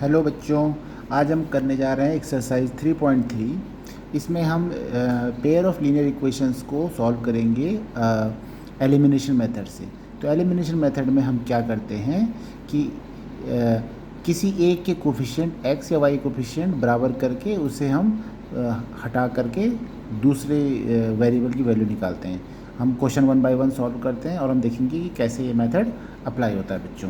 Hello बच्चों, आज हम करने जा रहे हैं एक्सरसाइज 3.3। इसमें हम पेयर ऑफ लीनियर इक्वेशंस को सॉल्व करेंगे एलिमिनेशन मेथड से। तो एलिमिनेशन मेथड में हम क्या करते हैं कि किसी एक के कोफिशिएंट x या y कोफिशिएंट बराबर करके उसे हम हटा करके दूसरे वेरिएबल की वैल्यू निकालते हैं। हम क्वेश्चन 1 बाय 1 सॉल्व करते हैं और हम देखेंगे कि कैसे ये मेथड अप्लाई होता है बच्चों।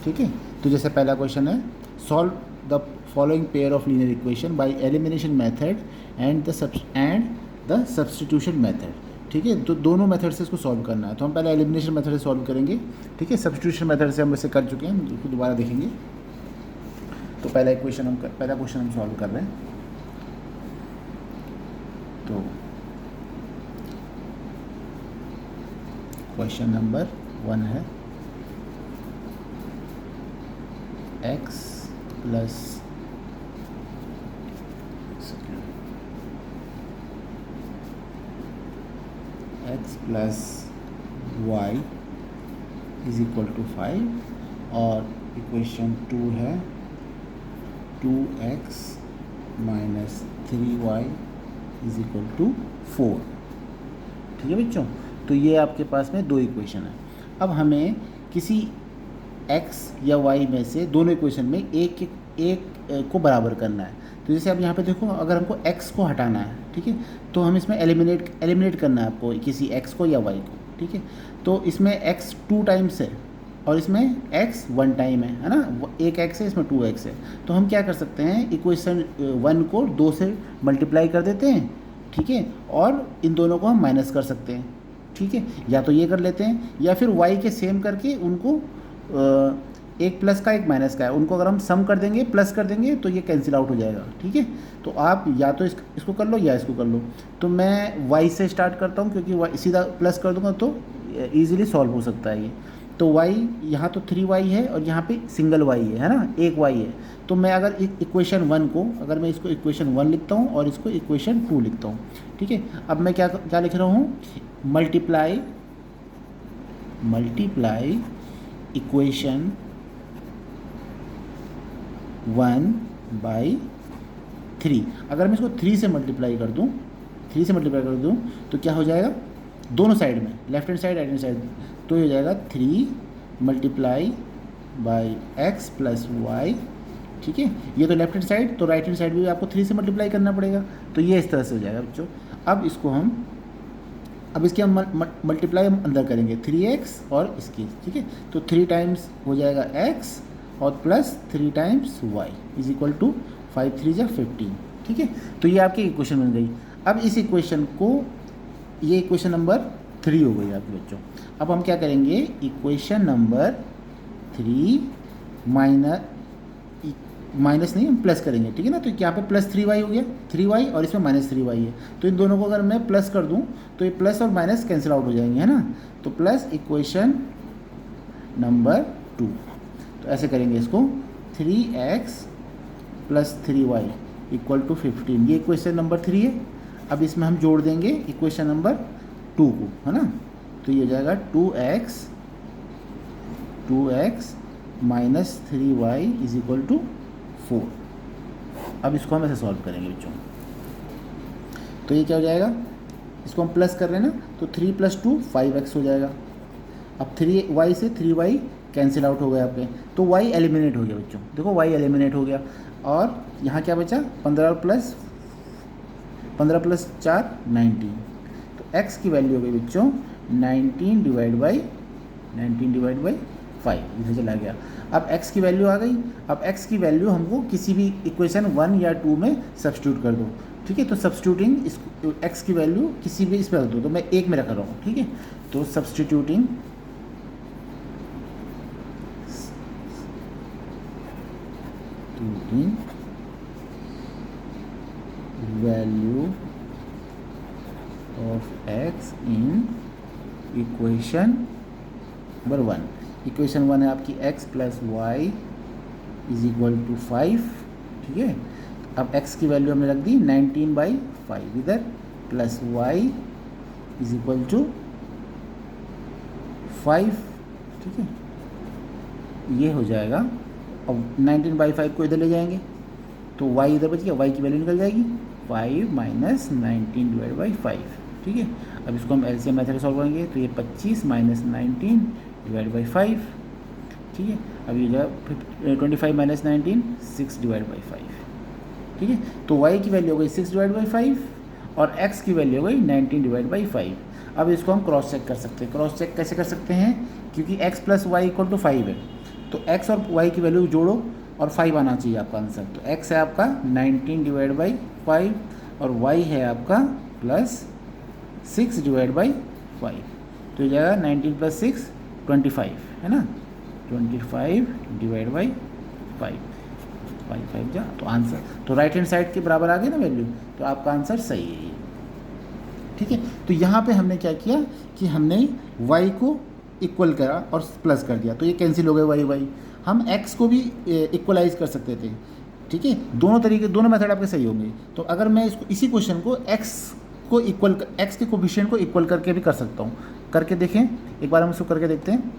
ठीक है, तो जैसे पहला क्वेश्चन है, solve the following pair of linear equation by elimination method and the substitution method. ठीक है, तो दोनों मेथड से इसको सॉल्व करना है। तो हम पहले एलिमिनेशन मेथड से सॉल्व करेंगे। ठीक है, सब्स्टिट्यूशन मेथड से हम वैसे कर चुके हैं, इसको दोबारा देखेंगे। तो पहला क्वेश्चन हम सॉल्व कर रहे हैं। तो क्वेश्चन नंबर 1 है x plus y is equal to 5 और इक्वेशन 2 है 2x minus 3y is equal to 4। ठीक है बच्चों, तो ये आपके पास में दो इक्वेशन है। अब हमें किसी x या y में से दोनों इक्वेशन में एक को बराबर करना है। तो जैसे अब यहाँ पे देखो, अगर हमको x को हटाना है, ठीक है, तो हम इसमें एलिमिनेट करना है आपको किसी x को या y को। ठीक है, तो इसमें x 2 टाइम्स है और इसमें x 1 टाइम है ना, एक x है, इसमें 2x है। तो हम क्या कर सकते हैं, इक्वेशन 1 को 2 से मल्टीप्लाई कर देते हैं। ठीक है, और इन दोनों को हम माइनस कर सकते हैं। ठीक है, या तो ये कर लेते हैं या फिर y के सेम करके उनको एक प्लस का एक माइनस का है, उनको अगर हम सम कर देंगे, प्लस कर देंगे, तो ये कैंसिल आउट हो जाएगा। ठीक है, तो आप या तो इसको कर लो या इसको कर लो। तो मैं y से स्टार्ट करता हूँ, क्योंकि y सीधा प्लस कर दूंगा तो ईजिली सॉल्व हो सकता है ये। तो y यहाँ तो 3y है और यहाँ पे सिंगल y है ना, एक y है। तो मैं अगर इक्वेशन 1 को, अगर मैं इसको इक्वेशन 1 लिखता हूँ और इसको इक्वेशन 2 लिखता हूँ। ठीक है, अब मैं क्या लिख रहा हूँ, मल्टीप्लाई इक्वेशन 1 बाई 3। अगर मैं इसको 3 से मल्टीप्लाई कर दूं तो क्या हो जाएगा, दोनों साइड में, left hand side right hand side, तो ये हो जाएगा 3 multiply by X plus Y. ठीक है, ये तो लेफ्ट हैंड साइड, तो राइट हैंड साइड भी आपको 3 से मल्टीप्लाई करना पड़ेगा। तो ये इस तरह से हो जाएगा बच्चों। अब इसकी हम मल्टीप्लाई हम अंदर करेंगे 3x और इसकी। ठीक है, तो 3 टाइम्स हो जाएगा x और plus 3 times y is equal to 5 3 जा 15। ठीक है, तो ये आपकी इक्वेशन बन गई। अब इस इक्वेशन को, ये इक्वेशन नंबर 3 हो गई आपके बच्चों। अब हम क्या करेंगे, इक्वेशन नंबर 3 माइनस नहीं, हम प्लस करेंगे। ठीक है ना, तो यहाँ पे प्लस 3y हो गया, 3y और इसमें माइनस 3y है। तो इन दोनों को अगर मैं प्लस कर दूँ तो ये प्लस और माइनस कैंसिल आउट हो जाएंगे, है ना। तो प्लस इक्वेशन नंबर 2, तो ऐसे करेंगे इसको, 3x plus 3y equal to 15। ये इक्वेशन नंबर 3 है। अब इसमें हम जोड़ देंगे इक्वेशन नंबर 2 को, है ना। तो ये हो जाएगा 2x minus 3y is equal to 4। अब इसको हम ऐसे सॉल्व करेंगे बच्चों। तो ये क्या हो जाएगा, इसको हम प्लस कर रहे हैं ना, तो 3 + 2 5x हो जाएगा। अब 3y से 3y कैंसिल आउट हो गया आपके, तो y एलिमिनेट हो गया बच्चों। देखो y एलिमिनेट हो गया और यहाँ क्या बचा, 15 प्लस 4 19। तो x की वैल्यू हो गई बच्चों 19 डिवाइड बाई 5, इधर चला गया। अब x की वैल्यू आ गई। अब x की वैल्यू हमको किसी भी इक्वेशन 1 या 2 में सब्स्टिट्यूट कर दो। ठीक है, तो सब्स्टिट्यूटिंग इस x की वैल्यू किसी भी इस पर रख दो, तो मैं एक में रख रहा हूँ। ठीक है, तो substituting value of x in equation number 1। Equation 1 है आपकी x plus Y is equal to 5। ठीक है, अब x की वैल्यू हमने रख दी 19/5 इधर, plus y is equal to 5। ठीक है, ये हो जाएगा और 19/5 को इधर ले जाएंगे तो y इधर बच गया, y की वैल्यू निकल जाएगी 5 माइनस 19/5। ठीक है, अब इसको हम एलसीएम मेथड से सॉल्व करेंगे तो ये 25 माइनस 19/5। ठीक है, अब ये जो 25 माइनस 19 6/5। ठीक है, तो y की वैल्यू हो गई 6/5 और x की वैल्यू हो गई 19/5। अब इसको हम क्रॉस चेक कर सकते हैं। क्रॉस चेक कैसे कर सकते हैं, क्योंकि x plus Y equal to 5 है, तो x और y की वैल्यू जोड़ो और 5 आना चाहिए आपका आंसर। तो x है आपका 19/5 और y है आपका प्लस 6/5। तो ये जाएगा 19 प्लस 6 25 है ना, 25/5 5 जा तो आंसर, तो राइट हैंड साइड के बराबर आ गई ना वैल्यू, तो आपका आंसर सही है ये। ठीक है, तो यहाँ पे हमने क्या किया कि हमने y को इक्वल करा और प्लस कर दिया, तो ये कैंसिल हो गए y। हम x को भी इक्वलाइज कर सकते थे। ठीक है, दोनों तरीके, दोनों मेथड आपके सही होंगे। तो अगर मैं इसको इसी क्वेश्चन को x के कोफिशिएंट को इक्वल करके भी कर सकता हूँ। करके देखें, एक बार हम इसको करके देखते हैं।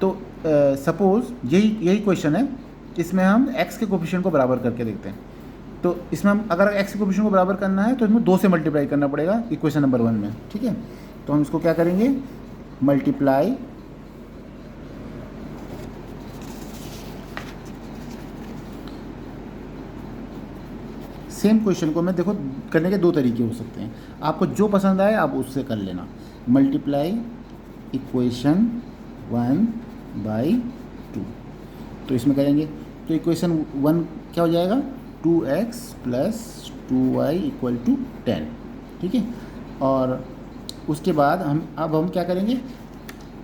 तो सपोज़ यही क्वेश्चन है, इसमें हम x के कोफिशिएंट को बराबर करके देखते हैं। तो इसमें हम अगर x के कोफिशिएंट को बराबर करना है तो इसमें 2 से मल्टीप्लाई करना पड़ेगा इक्वेशन नंबर 1 में। ठीक है, तो हम इसको क्या करेंगे, मल्टीप्लाई सेम क्वेश्चन को मैं देखो करने के 2 तरीके हो सकते हैं, आपको जो पसंद आए आप उससे कर लेना। मल्टीप्लाई इक्वेशन 1/2, तो इसमें करेंगे तो इक्वेशन 1 क्या हो जाएगा, 2x plus 2y equal to 10। ठीक है, और उसके बाद हम क्या करेंगे,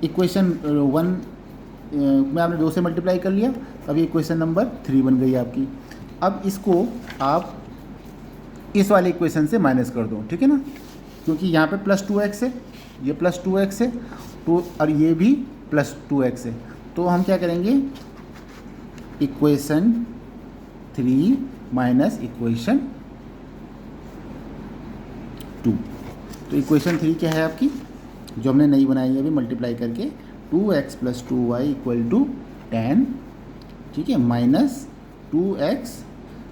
इक्वेशन 1 में आपने 2 से मल्टीप्लाई कर लिया, अब ये इक्वेशन नंबर 3 बन गई आपकी। अब इसको आप इस वाले इक्वेशन से माइनस कर दो। ठीक है ना, क्योंकि यहाँ पे प्लस 2x है, ये प्लस 2x है, तो और ये भी प्लस 2x है, तो हम क्या करेंगे, इक्वेशन 3 माइनस इक्वेशन 2। तो इक्वेशन 3 क्या है आपकी, जो हमने नई बनाई है अभी मल्टीप्लाई करके, 2x plus 2y equal to 10। ठीक है, minus 2x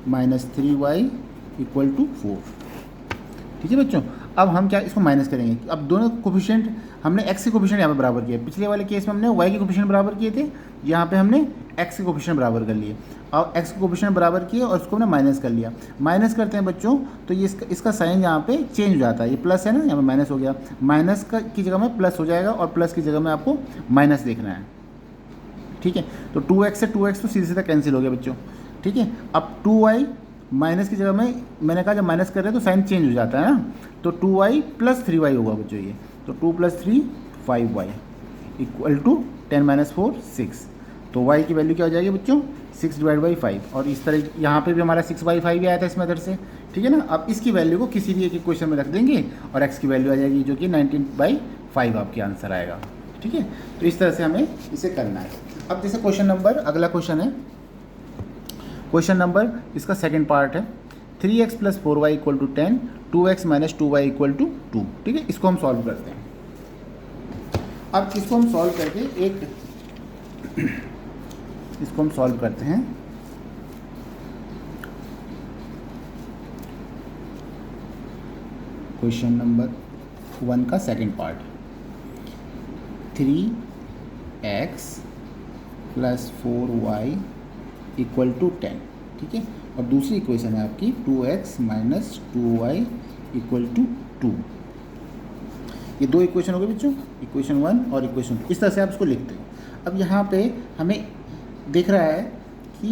minus 3y equal to 4। ठीक है बच्चों, अब हम क्या इसको माइनस करेंगे। अब दोनों कोफिशिएंट हमने x के कोफिशिएंट यहाँ पे बराबर किए, पिछले वाले केस में हमने y के कोफिशिएंट बराबर किए थे, यहाँ पे हमने x के कोफिशिएंट बराबर कर लिए और x के कोफिशिएंट बराबर किए और उसको हमने माइनस कर लिया। माइनस करते हैं बच्चों तो ये इसका साइन यहाँ पे चेंज हो जाता है, ये प्लस है ना, यहाँ पे माइनस हो गया, माइनस की जगह में प्लस हो जाएगा और प्लस की जगह में आपको माइनस देखना है। ठीक है, तो 2x से 2x तो सीधे सीधा कैंसिल हो गया बच्चों। ठीक है, अब 2y माइनस की जगह में, मैंने कहा जब माइनस कर रहे हैं तो साइन चेंज हो जाता है ना, तो 2y प्लस 3y होगा बच्चों ये, तो 2 plus 3 5y equal to 10 minus 4 6। तो y की वैल्यू क्या हो जाएगी बच्चों, 6/5। और इस तरह यहाँ पे भी हमारा 6/5 ही आया था इस मेथड से। ठीक है ना, अब इसकी वैल्यू को किसी भी एक इक्वेशन में रख देंगे और x की वैल्यू आ जाएगी जो कि 19/5 आपके आंसर आएगा। ठीक है, तो इस तरह से हमें इसे करना है। अब जैसे क्वेश्चन नंबर, अगला क्वेश्चन है, क्वेश्चन नंबर इसका सेकंड पार्ट है, 3x plus 4y equal to 10, 2x minus 2y equal to 2। ठीक है, इसको हम सॉल्व करते हैं। अब इसको हम सॉल्व करके इसको हम सॉल्व करते हैं। क्वेश्चन नंबर 1 का second part, 3x plus 4y equal to 10। ठीक है, और दूसरी इक्वेशन है आपकी 2x minus 2y equal to 2। ये 2 इक्वेशन हो गए बच्चों, इक्वेशन 1 और इक्वेशन 2। इस तरह से आप इसको लिखते हो। अब यहाँ पे हमें दिख रहा है कि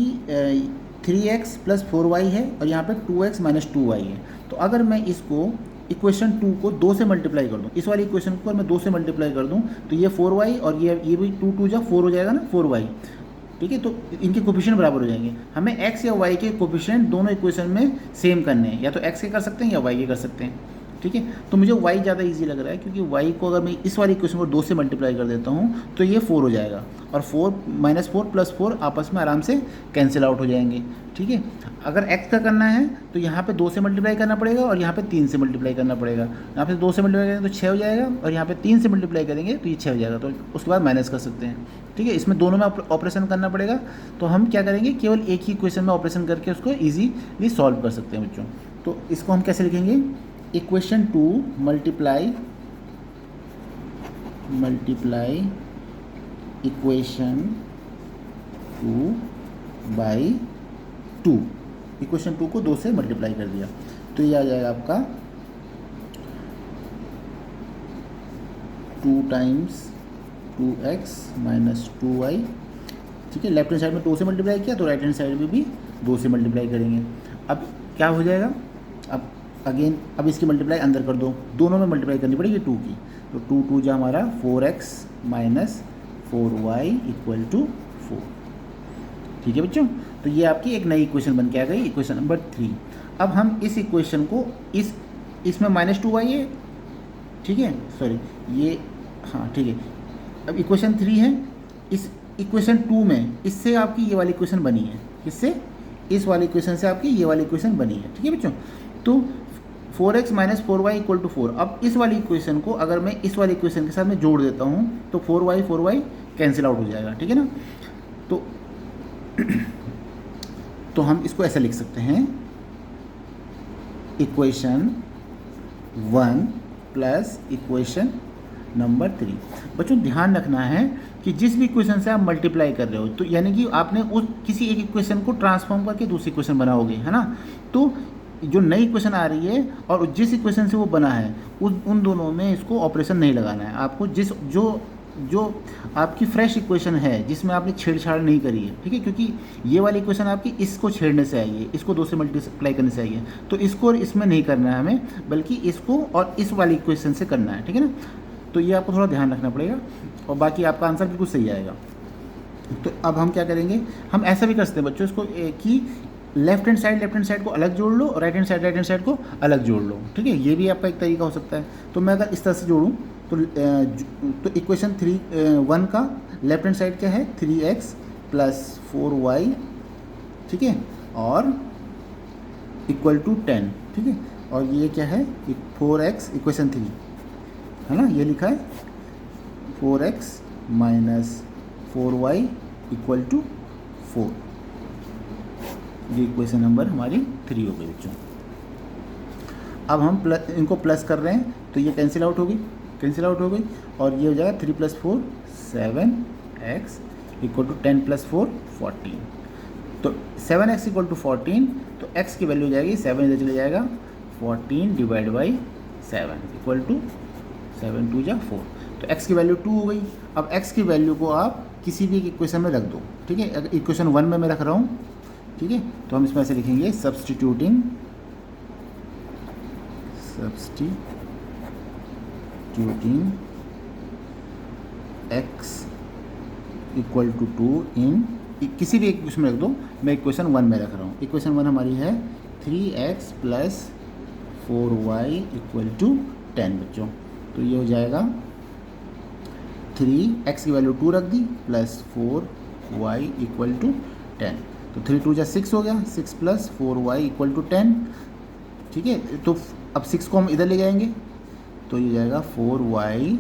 3x प्लस 4y है और यहाँ पे 2x माइनस 2y है। तो अगर मैं इसको इक्वेशन 2 को 2 से मल्टीप्लाई कर दूँ, इस वाली इक्वेशन को मैं 2 से मल्टीप्लाई कर दूँ तो ये 4y और ये भी 2 2 जा 4 हो जाएगा ना, 4y। ठीक है, तो इनके कोफिशिएंट बराबर हो जाएंगे। हमें x या y के कोफिशिएंट दोनों इक्वेशन में सेम करने हैं, या तो x के कर सकते हैं या y के कर सकते हैं। ठीक है। तो मुझे y ज़्यादा इजी लग रहा है, क्योंकि y को अगर मैं इस वाली इक्वेशन को 2 से मल्टीप्लाई कर देता हूँ तो ये 4 हो जाएगा, और 4 -4 + 4 आपस में आराम से कैंसिल आउट हो जाएंगे, ठीक है। अगर x का करना है तो यहाँ पे 2 से मल्टीप्लाई करना पड़ेगा और यहाँ पे 3 से मल्टीप्लाई करना पड़ेगा। यहाँ पे 2 से मल्टीप्लाई करेंगे तो 6 हो जाएगा, और यहाँ पे 3 से मल्टीप्लाई करेंगे तो ये 6 हो जाएगा, तो उसके बाद माइनस कर सकते हैं, ठीक है। इसमें दोनों में ऑपरेशन करना पड़ेगा, तो हम क्या करेंगे, केवल एक ही इक्वेशन में ऑपरेशन करके उसको ईजीली सॉल्व कर सकते हैं बच्चों। तो इसको हम कैसे लिखेंगे, equation 2 multiply equation 2 by 2, equation 2 को 2 से मल्टीप्लाई कर दिया तो ये आ जाएगा आपका 2 × 2x - 2y, ठीक है। लेफ्ट हैंड साइड में 2 से मल्टीप्लाई किया तो राइट हैंड साइड में भी 2 से मल्टीप्लाई करेंगे। अब क्या हो जाएगा, अब इसकी मल्टीप्लाई अंदर कर दो, दोनों में मल्टीप्लाई करनी पड़ेगी 2 की, तो 2 × 2 जा हमारा 4x - 4y = 4, ठीक है बच्चों। तो ये आपकी एक नई इक्वेशन बन के आ गई, इक्वेशन नंबर 3। अब हम इस इक्वेशन को इसमें -2y है, ठीक है, सॉरी ये, हाँ ठीक है। अब इक्वेशन 3 है, इस इक्वेशन 2 में इससे आपकी ये वाली इक्वेशन बनी है, इससे इस वाली इक्वेशन से आपकी ये वाली इक्वेशन बनी है, ठीक है बच्चों। तो 4x - 4y = 4। अब इस वाली इक्वेशन को अगर मैं इस वाली इक्वेशन के साथ में जोड़ देता हूँ तो 4y कैंसिल आउट हो जाएगा, ठीक है ना। तो हम इसको ऐसे लिख सकते हैं, इक्वेशन 1 प्लस इक्वेशन नंबर 3। बच्चों ध्यान रखना है कि जिस भी इक्वेशन से आप मल्टीप्लाई कर रहे हो, तो यानी कि आपने उस किसी एक इक्वेशन को ट्रांसफॉर्म करके दूसरी इक्वेशन बनाओगे, है ना। तो जो नई इक्वेशन आ रही है और जिस इक्वेशन से वो बना है उन दोनों में इसको ऑपरेशन नहीं लगाना है आपको। जो आपकी फ्रेश इक्वेशन है जिसमें आपने छेड़छाड़ नहीं करी है, ठीक है, क्योंकि ये वाली इक्वेशन आपकी इसको छेड़ने से आई है, इसको 2 से मल्टीप्लाई करने से आई है, तो इसको और इसमें नहीं करना है हमें, बल्कि इसको और इस वाली इक्वेशन से करना है, ठीक है ना। तो ये आपको थोड़ा ध्यान रखना पड़ेगा, और बाकी आपका आंसर बिल्कुल सही आएगा। तो अब हम क्या करेंगे, हम ऐसा भी कर सकते हैं बच्चों इसको कि लेफ्ट हैंड साइड को अलग जोड़ लो और राइट हैंड साइड को अलग जोड़ लो, ठीक है। ये भी आपका एक तरीका हो सकता है। तो मैं अगर इस तरह से जोड़ूँ तो इक्वेशन 1 का लेफ्ट हैंड साइड क्या है, 3x + 4y, ठीक है, और = 10, ठीक है। और ये क्या है, 4x, इक्वेशन 3 है ना, ये लिखा है 4x - 4y = 4। ये इक्वेशन नंबर हमारी 3 हो गई बच्चों। अब हम इनको प्लस कर रहे हैं तो ये कैंसिल आउट हो गई, और ये हो जाएगा 3 + 4 7x = 10 + 4 14। तो 7x = 14, तो x की वैल्यू हो जाएगी 7 इधर चले जाएगा, 14 / 7 = 7 × 2 = 4। तो x की वैल्यू 2 हो गई। अब x की वैल्यू को आप किसी भी इक्वेशन में रख दो, ठीक है। अगर इक्वेशन 1 में मैं रख रहा हूँ, ठीक है, तो हम इसमें ऐसे लिखेंगे, सब्स्टिट्यूटिंग x = 2 इन किसी भी इक्वेशन में रख दो, मैं इक्वेशन 1 में रख रहा हूँ। इक्वेशन 1 हमारी है 3x + 4y = 10 बच्चों। तो ये हो जाएगा 3x की वैल्यू 2 रख दी प्लस 4y = 10, तो 3 × 2 = 6 हो गया, 6 + 4y = 10, ठीक है। तो अब 6 को हम इधर ले जाएंगे तो ये जाएगा 4y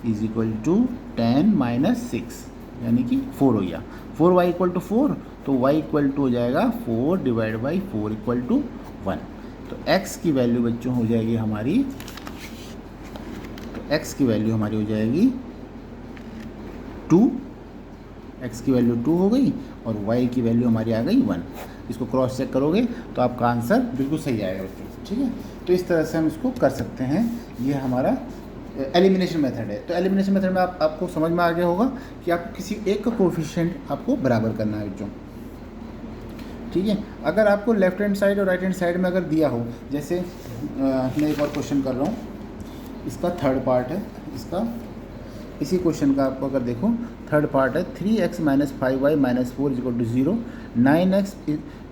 = 10 - 6, यानी कि 4 हो गया। 4y = 4, तो y हो जाएगा 4 / 4 = 1। तो x की वैल्यू बच्चों हो जाएगी हमारी, तो x की वैल्यू हमारी हो जाएगी 2, x की वैल्यू 2 हो गई, और y की वैल्यू हमारी आ गई 1। इसको क्रॉस चेक करोगे तो आपका आंसर बिल्कुल सही आएगा बच्चों, ठीक है। तो इस तरह से हम इसको कर सकते हैं। ये हमारा एलिमिनेशन मेथड है। तो एलिमिनेशन मेथड में आपको समझ में आ गया होगा कि आपको किसी एक का कोफिशिएंट आपको बराबर करना है बच्चों, ठीक है। अगर आपको लेफ्ट हैंड साइड और राइट हैंड साइड में अगर दिया हो, जैसे मैं एक और क्वेश्चन कर रहा हूँ, इसका थर्ड पार्ट है, इसी क्वेश्चन का आपको अगर देखो थर्ड पार्ट है 3x - 5y - 4 = 0, 9x,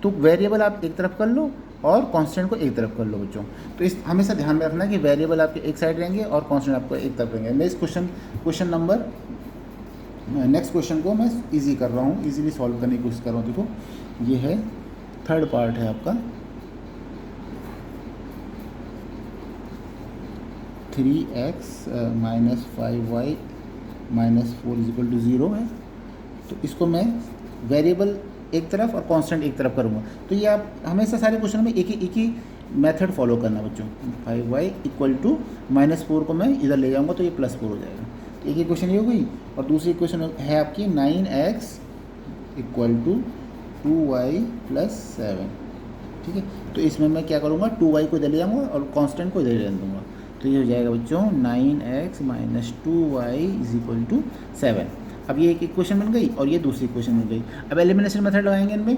तो वेरिएबल आप एक तरफ कर लो और कांस्टेंट को एक तरफ कर लो बच्चों। तो इस हमेशा ध्यान में रखना कि वेरिएबल आपके एक साइड रहेंगे और कांस्टेंट आपको एक तरफ रहेंगे। मैं इस नेक्स्ट क्वेश्चन को मैं इजी कर रहा हूँ, इजीली सॉल्व करने की कोशिश कर रहा हूँ। देखो ये है थर्ड पार्ट है आपका 3x minus 5y minus 4 is equal to 0 है। तो इसको मैं वेरिएबल एक तरफ और कांस्टेंट एक तरफ करूँगा। तो ये आप हमेशा सारे क्वेश्चन में एक ही मेथड फॉलो करना बच्चों। 5y इक्वल टू -4 को मैं इधर ले जाऊँगा तो ये +4 हो जाएगा। तो एक ही क्वेश्चन ये हो गई। और दूसरी क्वेश्चन है आपकी 9x इक्वल टू 2y + 7। ठीक है, तो इसमें मैं क्या करूँगा, 2y को इधर ले जाऊँगा और कांस्टेंट को इधर ले दूँगा। तो ये हो जाएगा बच्चों 9x minus 2y is equal to 7। अब ये एक इक्वेशन बन गई और ये दूसरी इक्वेशन बन गई। अब एलिमिनेशन मेथड लगाएंगे इनमें।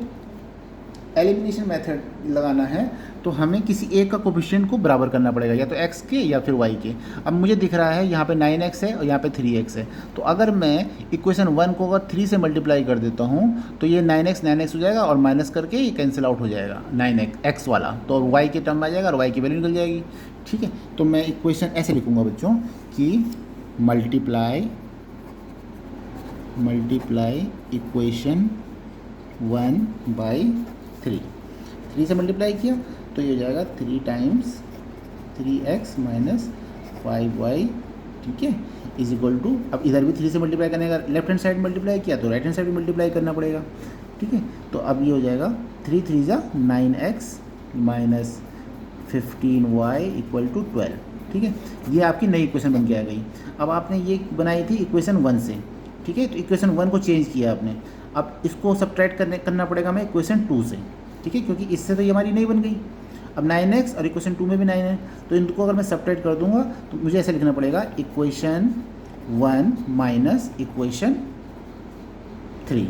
एलिमिनेशन मेथड लगाना है तो हमें किसी एक का कोफिशिएंट को बराबर करना पड़ेगा, या तो x के या फिर y के। अब मुझे दिख रहा है यहाँ पे 9x है और यहाँ पे 3x है। तो अगर मैं इक्वेशन 1 को अगर 3 से मल्टीप्लाई कर देता हूँ तो ये 9x हो जाएगा और माइनस करके ये कैंसिल आउट हो जाएगा 9x वाला, तो y के टर्म में आ जाएगा और y की वैल्यू निकल जाएगी। ठीक है, तो मैं इक्वेशन ऐसे लिखूँगा बच्चों कि मल्टीप्लाई इक्वेशन 1/3। 3 से मल्टीप्लाई किया तो ये हो जाएगा 3 टाइम्स 3x माइनस 5y। ठीक है, इज इक्वल टू, अब इधर भी 3 से मल्टीप्लाई करने का, लेफ्ट हैंड साइड मल्टीप्लाई किया तो राइट हैंड साइड भी मल्टीप्लाई करना पड़ेगा। ठीक है, तो अब ये हो जाएगा 3 3 जा 9x minus 15y equal to 12। ठीक है, ये आपकी नई इक्वेशन बन के आ गई। अब आपने ये बनाई थी इक्वेशन 1 से। ठीक है, तो इक्वेशन 1 को चेंज किया आपने। अब इसको सब्ट्रैक्ट करना पड़ेगा हमें इक्वेशन 2 से। ठीक है, क्योंकि इससे तो ये हमारी नहीं बन गई। अब 9x और इक्वेशन 2 में भी 9 है, तो इनको अगर मैं सब्ट्रैक्ट कर दूंगा तो मुझे ऐसे लिखना पड़ेगा इक्वेशन 1 माइनस इक्वेशन 3।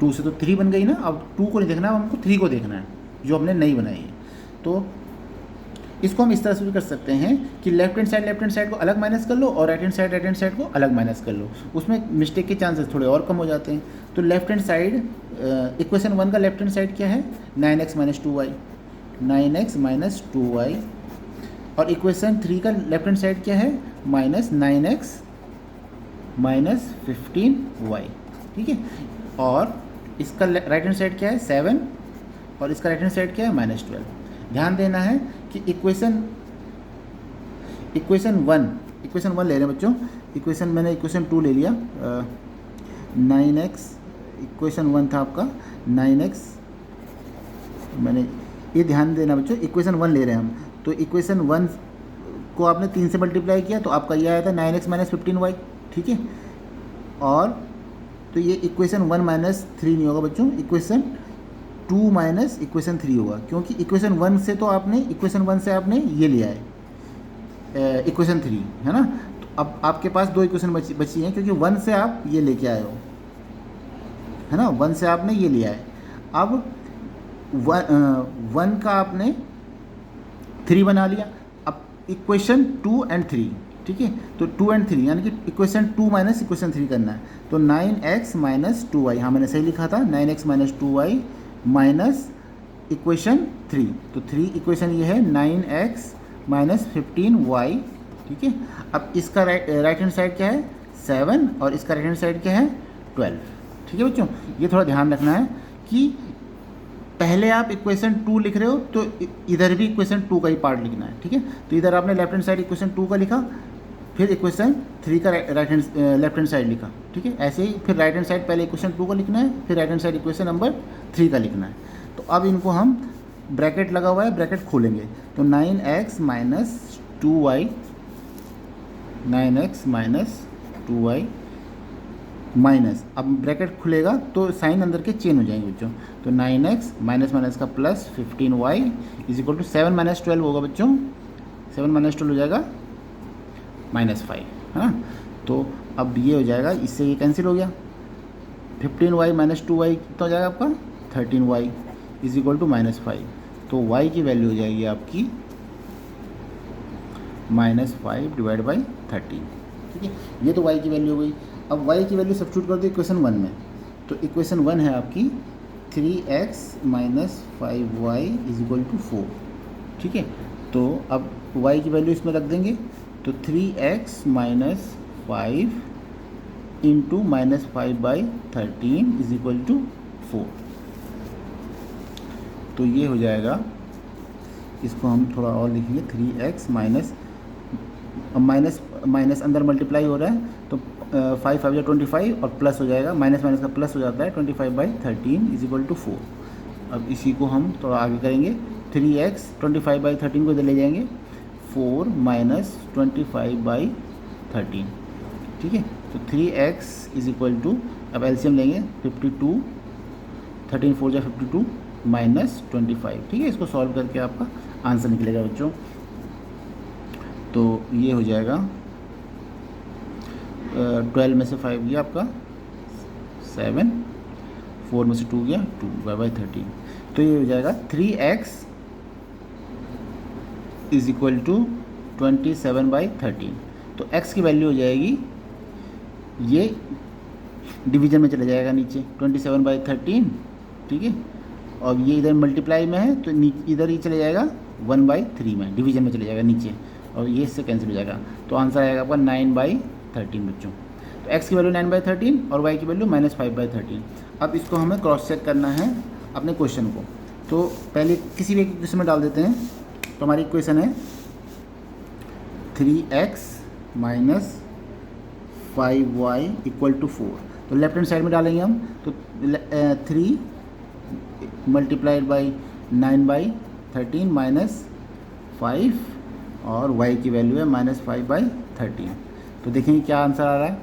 2 से तो 3 बन गई ना। अब 2 को नहीं देखना, अब हमको 3 को देखना है जो हमने नई बनाई है। तो इसको हम इस तरह से भी कर सकते हैं कि लेफ्ट हैंड साइड को अलग माइनस कर लो और राइट हैंड साइड को अलग माइनस कर लो। उसमें मिस्टेक के चांसेस थोड़े और कम हो जाते हैं। तो लेफ्ट हैंड साइड इक्वेशन 1 का लेफ्ट हैंड साइड क्या है, 9x माइनस 2y, और इक्वेशन 3 का लेफ्ट हैंड साइड क्या है, -9x माइनस 15y। ठीक है, और इसका राइट हैंड साइड क्या है 7 और इसका राइट हैंड साइड क्या है -12। ध्यान देना है कि इक्वेशन 1 ले रहे हैं बच्चों। मैंने इक्वेशन 2 ले लिया। 9x इक्वेशन 1 था आपका 9x। मैंने ये ध्यान देना बच्चों, इक्वेशन 1 ले रहे हैं हम। तो इक्वेशन 1 को आपने 3 से मल्टीप्लाई किया तो आपका ये आया था 9x माइनस 15y। ठीक है, और तो ये इक्वेशन 1 माइनस 3 नहीं होगा बच्चों, इक्वेशन 2 माइनस इक्वेशन 3 होगा। क्योंकि इक्वेशन 1 से आपने ये लिया है इक्वेशन 3, है ना। तो अब आपके पास 2 इक्वेशन बची हैं, क्योंकि 1 से आप ये लेके आए हो, है ना। 1 से आपने ये लिया है। अब 1 का आपने 3 बना लिया। अब इक्वेशन 2 एंड 3, ठीक है, तो 2 एंड 3 यानी कि इक्वेशन 2 माइनस इक्वेशन 3 करना है। तो 9x माइनस 2y, हाँ मैंने सही लिखा था, 9x minus 2y minus equation 3। तो 3 इक्वेशन ये है 9x माइनस 15y। ठीक है, अब इसका राइट हैंड साइड क्या है 7 और इसका राइट हैंड साइड क्या है 12। ठीक है बच्चों, ये थोड़ा ध्यान रखना है कि पहले आप इक्वेशन 2 लिख रहे हो तो इधर भी इक्वेशन 2 का ही पार्ट लिखना है। ठीक है, तो इधर आपने लेफ्ट हैंड साइड इक्वेशन 2 का लिखा, फिर इक्वेशन 3 का लेफ्ट हैंड साइड लिखा। ठीक है, ऐसे ही फिर राइट हैंड साइड पहले इक्वेशन 2 का लिखना है, फिर right hand side equation number 3 का लिखना है। तो अब इनको हम ब्रैकेट लगा हुआ है, ब्रैकेट खोलेंगे तो 9x minus 2y, 9x minus 2y minus, अब ब्रैकेट खुलेगा तो साइन अंदर के चेंज हो जाएंगे बच्चों। तो 9x माइनस माइनस का plus 15y is equal to 7 minus 12 होगा बच्चों। 7 माइनस 12 हो जाएगा -5, है ना। तो अब ये हो जाएगा, इससे ये कैंसिल हो गया। 15y माइनस 2y कितना हो जाएगा आपका 13y इज इक्वल टू -5। तो y की वैल्यू हो जाएगी आपकी -5 डिवाइड बाई 13। ठीक है, ये तो y की वैल्यू हो गई। अब y की वैल्यू सब्स्टिट्यूट कर दो इक्वेशन 1 में। तो इक्वेशन 1 है आपकी 3x minus 5y is equal to 4। ठीक है, तो अब y की वैल्यू इसमें रख देंगे, तो 3x minus 5 into minus 5/13 is equal to 4। तो ये हो जाएगा, इसको हम थोड़ा और लिखेंगे, 3x माइनस माइनस अंदर मल्टीप्लाई हो रहा है, तो 5 5 या 25 और प्लस हो जाएगा, माइनस माइनस का प्लस हो जाता है, 25/13 इज इक्वल टू 4। अब इसी को हम थोड़ा आगे करेंगे, 3x 25/13 को इधर ले जाएंगे, 4 माइनस 25/13। ठीक है, तो 3x इज इक्वल टू, अब एलसीएम लेंगे, 52, 13 4 जा 52 माइनस 25। ठीक है, इसको सॉल्व करके आपका आंसर निकलेगा बच्चों। तो ये हो जाएगा 12 में से 5 गया आपका 7, 4 में से 2 गया 2/13। तो ये हो जाएगा 3x इज इक्वल टू 27/13। तो x की वैल्यू हो जाएगी, ये डिवीजन में चला जाएगा नीचे 27/13। ठीक है, और ये इधर मल्टीप्लाई में है तो इधर ही चले जाएगा 1/3 में, डिवीजन में चले जाएगा नीचे, और ये इससे कैंसिल हो जाएगा। तो आंसर आएगा आपका 9/13 बच्चों। तो x की वैल्यू 9/13 और y की वैल्यू -5/13। अब इसको हमें क्रॉस चेक करना है अपने क्वेश्चन को। तो पहले किसी भी क्वेश्चन में डाल देते हैं। तो हमारी इक्वेशन है 3x minus 5y equal to 4। तो लेफ्ट हैंड साइड में डालेंगे हम, तो 3 मल्टीप्लाइड बाई 9/13 माइनस 5 और y की वैल्यू है -5/13। तो देखेंगे क्या आंसर आ रहा है।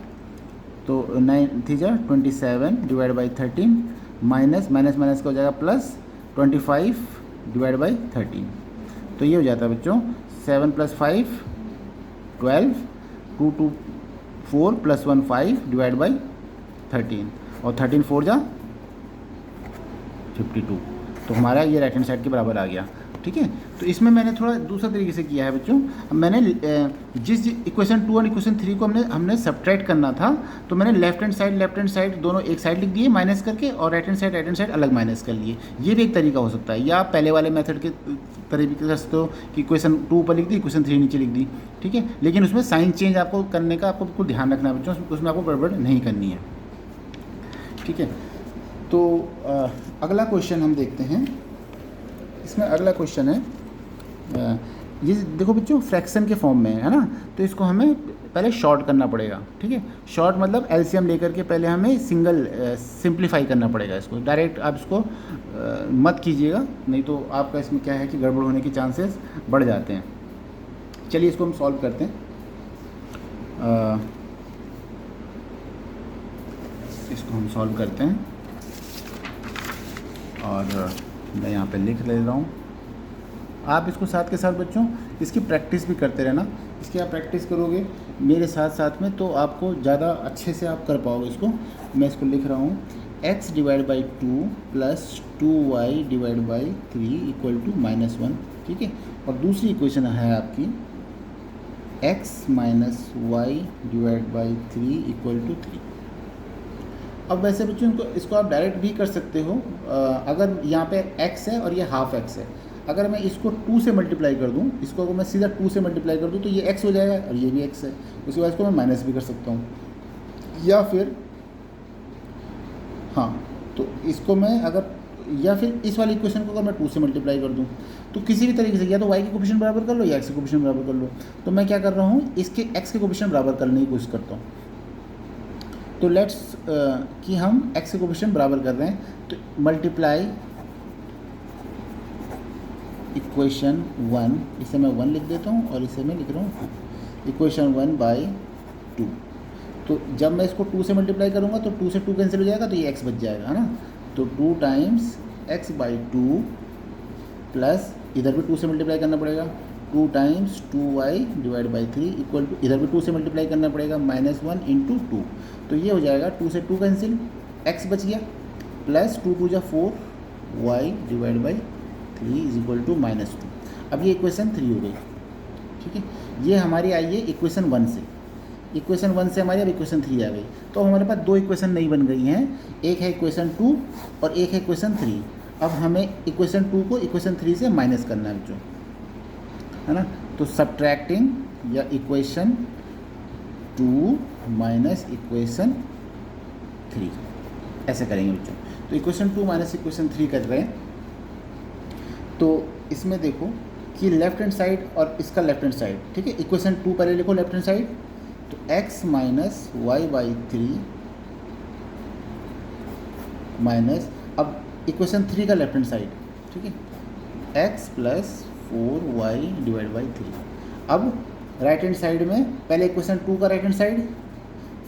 तो 9 3 27 divide by 13 minus minus minus का हो जाएगा प्लस 25 डिवाइड बाई 13। तो ये हो जाता है बच्चों 7 + 5 12, 2 2 4 + 1 5 डिवाइड बाई 13, और 13 4 जा 52। तो हमारा ये राइट हैंड साइड के बराबर आ गया। ठीक है, तो इसमें मैंने थोड़ा दूसरा तरीके से किया है बच्चों। अब मैंने जिस इक्वेशन 2 और इक्वेशन 3 को हमने सब्ट्रैक्ट करना था, तो मैंने लेफ्ट हैंड साइड दोनों एक साइड लिख दिए माइनस करके, और राइट हैंड साइड अलग माइनस कर लिए। ये भी एक तरीका हो सकता है, या आप पहले वाले मेथड के तरीके कर सकते हो कि इक्वेशन 2 ऊपर लिख दी, इक्वेशन 3 नीचे लिख दी। ठीक है, लेकिन उसमें साइन चेंज आपको करने का आपको बिल्कुल ध्यान रखना है बच्चों, उसमें आपको गड़बड़ नहीं करनी है। ठीक है, तो अगला क्वेश्चन हम देखते हैं। इसमें अगला क्वेश्चन है, ये देखो बच्चों फ्रैक्शन के फॉर्म में है ना, तो इसको हमें पहले शॉर्ट करना पड़ेगा। ठीक है, शॉर्ट मतलब एलसीएम लेकर के पहले हमें सिंप्लीफाई करना पड़ेगा इसको। डायरेक्ट आप इसको मत कीजिएगा, नहीं तो आपका इसमें क्या है कि गड़बड़ होने के चांसेस बढ़ जाते हैं। चलिए इसको हम सॉल्व करते हैं। इसको हम सॉल्व करते हैं, और मैं यहाँ पे लिख ले रहा हूँ। आप इसको साथ के साथ बच्चों इसकी प्रैक्टिस भी करते रहना। इसकी आप प्रैक्टिस करोगे मेरे साथ साथ में, तो आपको ज़्यादा अच्छे से आप कर पाओगे इसको। मैं इसको लिख रहा हूँ, x divide by 2 plus 2y divide by 3 equal to -1। ठीक है, और दूसरी इक्वेशन है आपकी x minus Y divide by 3 equal to 3। अब वैसे बच्चों इसको आप डायरेक्ट भी कर सकते हो। अगर यहाँ पे x है और ये हाफ x है, अगर मैं इसको 2 से मल्टीप्लाई कर दूँ, इसको अगर मैं सीधा 2 से मल्टीप्लाई कर दूँ तो ये x हो जाएगा और ये भी x है। उसके बाद इसको मैं माइनस भी कर सकता हूँ, या फिर हाँ, तो इसको मैं अगर, या फिर इस वाली इक्वेशन को अगर मैं 2 से मल्टीप्लाई कर दूँ, तो किसी भी तरीके से या तो y के कोफिशिएंट बराबर कर लो या x के कोफिशिएंट बराबर कर लो। तो मैं क्या कर रहा हूँ, इसके x के कोफिशिएंट बराबर करने की कोशिश करता हूँ। तो लेट्स कि हम x के कोफिशिएंट बराबर कर रहे हैं, तो मल्टीप्लाई इक्वेशन 1, इसे मैं 1 लिख देता हूँ और इसे मैं लिख रहा हूँ इक्वेशन 1 बाई 2। तो जब मैं इसको 2 से मल्टीप्लाई करूँगा तो 2 से 2 कैंसिल हो जाएगा, तो ये x बच जाएगा, है ना। तो 2 टाइम्स x बाई 2 प्लस इधर भी 2 से मल्टीप्लाई करना पड़ेगा, 2 times 2y divide by 3 equal to, इधर भी 2 से मल्टीप्लाई करना पड़ेगा, -1 इंटू 2। तो ये हो जाएगा 2 से 2 कैंसिल, x बच गया, प्लस 2 2 जा 4 y divide by 3 is equal to -2। अब ये इक्वेशन 3 हो गई। ठीक है, ये हमारी आई है इक्वेशन 1 से। इक्वेशन 1 से हमारी अब इक्वेशन 3 आ गई, तो हमारे पास दो इक्वेशन नई बन गई हैं, एक है इक्वेशन 2 और एक है इक्वेशन 3। अब हमें इक्वेशन 2 को इक्वेशन 3 से माइनस करना है बच्चों, है ना। तो सब्ट्रैक्टिंग या इक्वेशन 2 माइनस इक्वेशन 3 ऐसे करेंगे बच्चों। तो इक्वेशन 2 माइनस इक्वेशन 3 कर रहे हैं, तो इसमें देखो कि लेफ्ट हैंड साइड और इसका लेफ्ट हैंड साइड, ठीक है। इक्वेशन 2 पहले लिखो लेफ्ट हैंड साइड, तो x minus Y by 3 minus, अब इक्वेशन 3 का लेफ्ट हैंड साइड, ठीक है, x plus 4y divide by 3। अब राइट हैंड साइड में पहले इक्वेशन 2 का राइट हैंड साइड,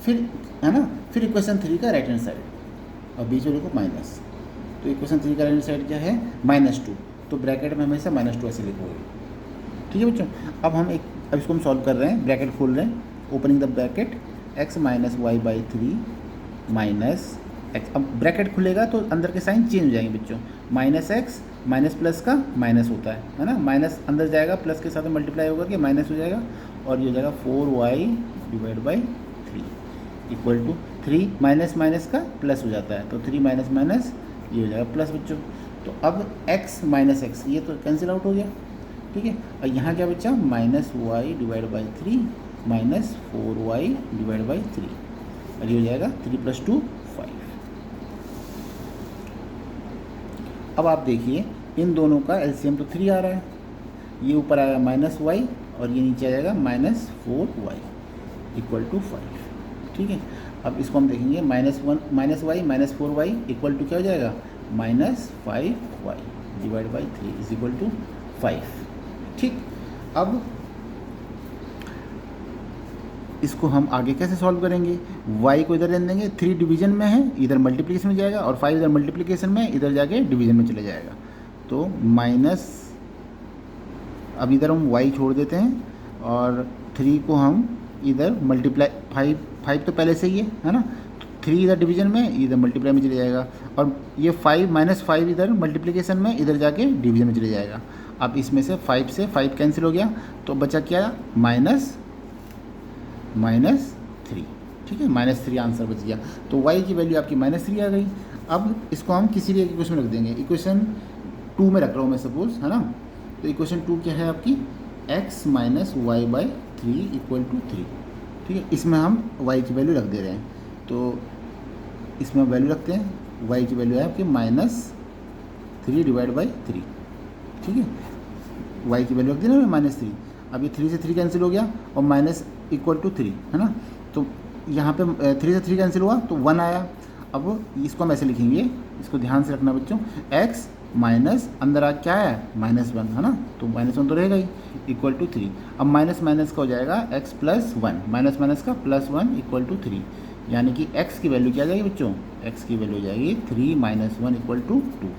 फिर, है ना, फिर इक्वेशन 3 का राइट हैंड साइड, और बीच में लिखो माइनस। तो इक्वेशन 3 का राइट हैंड साइड क्या है, -2, तो ब्रैकेट में हमेशा -2 ऐसे लिखोगे, ठीक है बच्चों। अब इसको हम सॉल्व कर रहे हैं, ब्रैकेट खोल रहे हैं, opening the bracket, x minus Y by 3 minus x, अब ब्रैकेट खुलेगा तो अंदर के साइन चेंज हो जाएंगे बच्चों, -x माइनस प्लस का माइनस होता है ना, माइनस अंदर जाएगा, प्लस के साथ मल्टीप्लाई होकर के माइनस हो जाएगा, और ये हो जाएगा 4y divide by 3 equal to 3, minus minus का प्लस हो जाता है, तो 3 माइनस माइनस ये हो जाएगा प्लस बच्चों। तो अब x माइनस एक्स ये तो कैंसिल आउट हो गया, ठीक है। और यहाँ क्या बचा, -y divide by 3 minus 4y divide by 3, और ये हो जाएगा 3 + 2 5। अब आप देखिए इन दोनों का एलसीएम तो 3 आ रहा है, ये ऊपर आएगा -y और ये नीचे आ जाएगा -4y इक्वल टू 5, ठीक है। अब इसको हम देखेंगे, -y minus 4y equal to क्या हो जाएगा, -5y divide by 3 is equal to 5, ठीक। अब इसको हम आगे कैसे सॉल्व करेंगे, y को इधर रहने देंगे, 3 डिवीजन में है, इधर मल्टीप्लिकेशन में जाएगा, और 5 इधर मल्टीप्लिकेशन में, इधर जाके डिवीजन में चले जाएगा, तो माइनस, अब इधर हम y छोड़ देते हैं, और 3 को हम इधर मल्टीप्लाई, 5 तो पहले से ही है ना, 3 इधर डिवीजन में, इधर मल्टीप्लाई में चले जाएगा, और ये 5 इधर मल्टीप्लिकेशन में, इधर जाके डिवीजन में चले जाएगा। अब इसमें से 5 कैंसिल हो गया, तो बचा क्या, -3, ठीक है, -3 आंसर बच गया। तो y की वैल्यू आपकी -3 आ गई। अब इसको हम किसी भी एक इक्वेशन में रख देंगे, इक्वेशन 2 में रख रहा हूँ मैं सपोज, है ना। तो इक्वेशन 2 क्या है आपकी, x minus Y by 3 equal to 3, ठीक है। इसमें हम y की वैल्यू रख दे रहे हैं, तो इसमें वैल्यू रखते हैं, y की वैल्यू है आपकी -3 डिवाइड बाई 3, ठीक है। y की वैल्यू रख दी ना -3, अब ये 3 से 3 कैंसिल हो गया, और माइनस इक्वल टू 3, है ना। तो यहाँ पे 3 से 3 कैंसिल हुआ तो 1 आया। अब इसको हम ऐसे लिखेंगे, इसको ध्यान से रखना बच्चों, x माइनस अंदर आ क्या है, -1, है ना, तो -1 तो रहेगा ही, इक्वल टू 3। अब माइनस माइनस का हो जाएगा x प्लस 1, माइनस माइनस का +1 इक्वल टू 3, यानी कि x की वैल्यू क्या आ जाएगी बच्चों, x की वैल्यू हो जाएगी 3 - 1 इक्वल टू 2।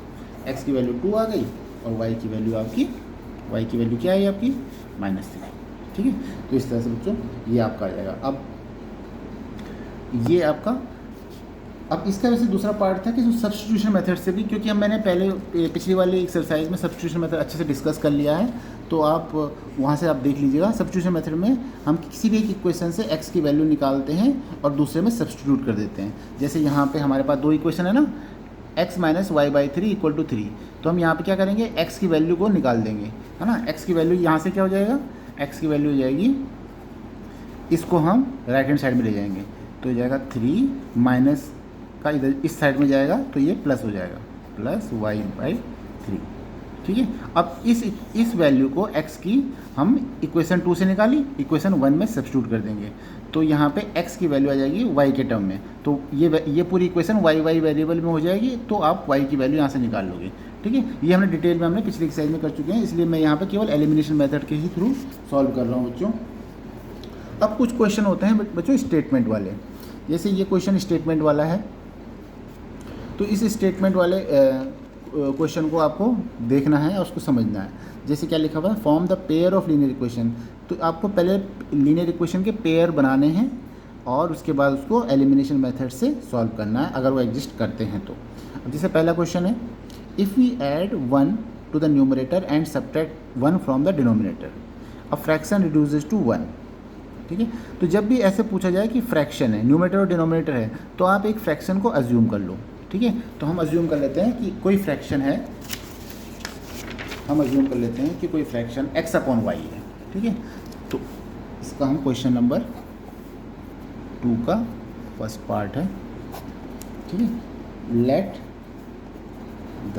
x की वैल्यू 2 आ गई, और y की वैल्यू क्या है आपकी -3, ठीक है। तो इस तरह से बच्चों ये आपका आ जाएगा। अब ये आपका, अब इसका वैसे दूसरा पार्ट था कि सब्स्टिट्यूशन मेथड से भी, क्योंकि हम मैंने पहले पिछली वाली एक्सरसाइज में सब्स्टिट्यूशन मेथड अच्छे से डिस्कस कर लिया है, तो आप वहाँ से आप देख लीजिएगा। सब्स्टिट्यूशन मेथड में हम किसी भी एक इक्वेशन से x की वैल्यू निकालते हैं और दूसरे में सब्स्टिट्यूट कर देते हैं। जैसे यहाँ पे हमारे पास 2 इक्वेशन है ना, x minus Y by 3 equal to 3, तो हम यहाँ पे क्या करेंगे, x की वैल्यू को निकाल देंगे, है ना। x की वैल्यू यहाँ से क्या हो जाएगा, x की वैल्यू हो जाएगी, इसको हम राइट हैंड साइड में ले जाएंगे, तो हो जाएगा 3 माइनस का इधर इस साइड में जाएगा, तो ये प्लस हो जाएगा, +y/3, ठीक है। अब इस वैल्यू को x की हम इक्वेशन 2 से निकाली, इक्वेशन 1 में सब्स्टिट्यूट कर देंगे, तो यहाँ पे x की वैल्यू आ जाएगी y के टर्म में, तो ये पूरी इक्वेशन y वेरिएबल में हो जाएगी, तो आप y की वैल्यू यहाँ से निकाल लोगे, ठीक है। ये हमने डिटेल में हमने पिछली एक्सरसाइज में कर चुके हैं, इसलिए मैं यहाँ पे केवल एलिमिनेशन मेथड के ही थ्रू सॉल्व कर रहा हूँ बच्चों। अब कुछ क्वेश्चन होते हैं बच्चों स्टेटमेंट वाले, जैसे ये क्वेश्चन स्टेटमेंट वाला है, तो इस स्टेटमेंट वाले क्वेश्चन को आपको देखना है और उसको समझना है। जैसे क्या लिखा हुआ है, form the pair of linear equation, तो आपको पहले लीनियर इक्वेशन के पेयर बनाने हैं और उसके बाद उसको एलिमिनेशन मेथड से सॉल्व करना है, अगर वो एग्जिस्ट करते हैं तो। अब जैसे पहला क्वेश्चन है, if we add 1 to the numerator and subtract 1 from the denominator, a fraction reduces to 1, ठीक है। तो जब भी ऐसे पूछा जाए कि फ्रैक्शन है, न्यूमरेटर और डिनोमिनेटर है, तो आप एक फ्रैक्शन को अज्यूम कर लो, ठीक है। तो हम अज्यूम कर लेते हैं कि कोई फ्रैक्शन है, हम अज्यूम कर लेते हैं कि कोई फ्रैक्शन x अपॉन वाई है, ठीक है। तो इसका हम क्वेश्चन नंबर 2 का फर्स्ट पार्ट है, ठीक है। Let the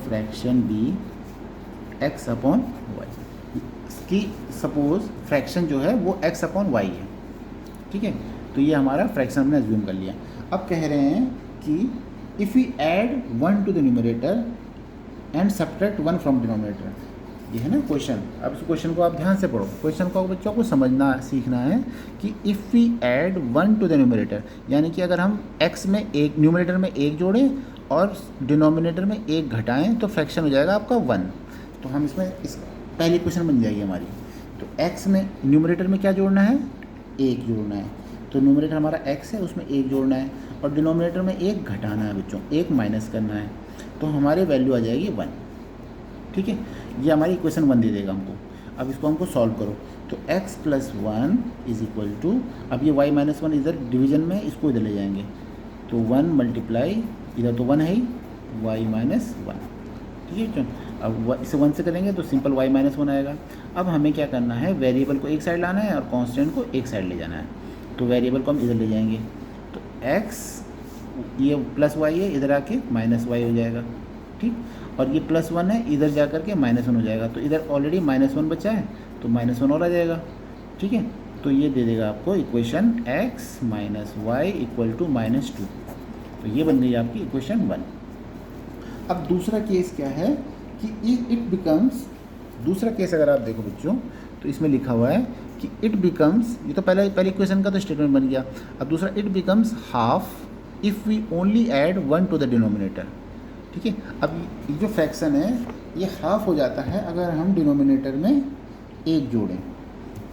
fraction be x upon Y, इसकी सपोज फ्रैक्शन जो है वो x अपॉन वाई है, ठीक है। तो ये हमारा फ्रैक्शन हमने अज्यूम कर लिया। अब कह रहे हैं कि if we add 1 to the numerator and subtract 1 from denominator, ये है ना क्वेश्चन। अब इस क्वेश्चन को आप ध्यान से पढ़ो, क्वेश्चन को बच्चों को समझना सीखना है कि if we add 1 to the numerator, यानी कि अगर हम x में एक, न्यूमरेटर में 1 जोड़ें और डिनोमिनेटर में 1 घटाएं तो फ्रैक्शन हो जाएगा आपका 1। तो हम इसमें इस पहली क्वेश्चन बन जाएगी हमारी। तो x में न्यूमरेटर में क्या जोड़ना है, 1 जोड़ना है। तो न्यूमरेटर हमारा x है, उसमें 1 जोड़ना है और डिनोमिनेटर में 1 घटाना है बच्चों, 1 माइनस करना है। तो हमारी वैल्यू आ जाएगी 1, ठीक है। ये हमारी इक्वेशन 1 दे देगा हमको। अब इसको हमको सॉल्व करो। तो x plus 1 is equal to, अब ये y माइनस 1 इधर डिवीजन में, इसको इधर ले जाएंगे तो 1 मल्टीप्लाई, इधर तो 1 है ही, y माइनस 1, ठीक है बच्चों। अब इसे 1 से करेंगे तो सिंपल y माइनस 1 आएगा। अब हमें क्या करना है, वेरिएबल को एक साइड लाना है और कांस्टेंट को एक साइड ले जाना है। तो वेरिएबल को हम इधर ले जाएंगे तो x, ये प्लस y है, इधर आके माइनस y हो जाएगा, ठीक। और ये प्लस 1 है, इधर जा करके माइनस 1 हो जाएगा। तो इधर ऑलरेडी माइनस 1 बचा है तो माइनस 1 और आ जाएगा, ठीक है। तो ये दे देगा आपको equation x minus Y equal to minus 2। तो ये बन गई आपकी इक्वेशन 1। अब दूसरा केस क्या है कि इट बिकम्स, दूसरा केस अगर आप देखो बच्चों तो इसमें लिखा हुआ है कि इट बिकम्स, ये तो पहले इक्वेशन का तो स्टेटमेंट बन गया। अब दूसरा, it becomes half if we only add 1 to the denominator, ठीक है। अब ये जो फ्रैक्शन है ये हाफ हो जाता है अगर हम डिनोमिनेटर में 1 जोड़ें।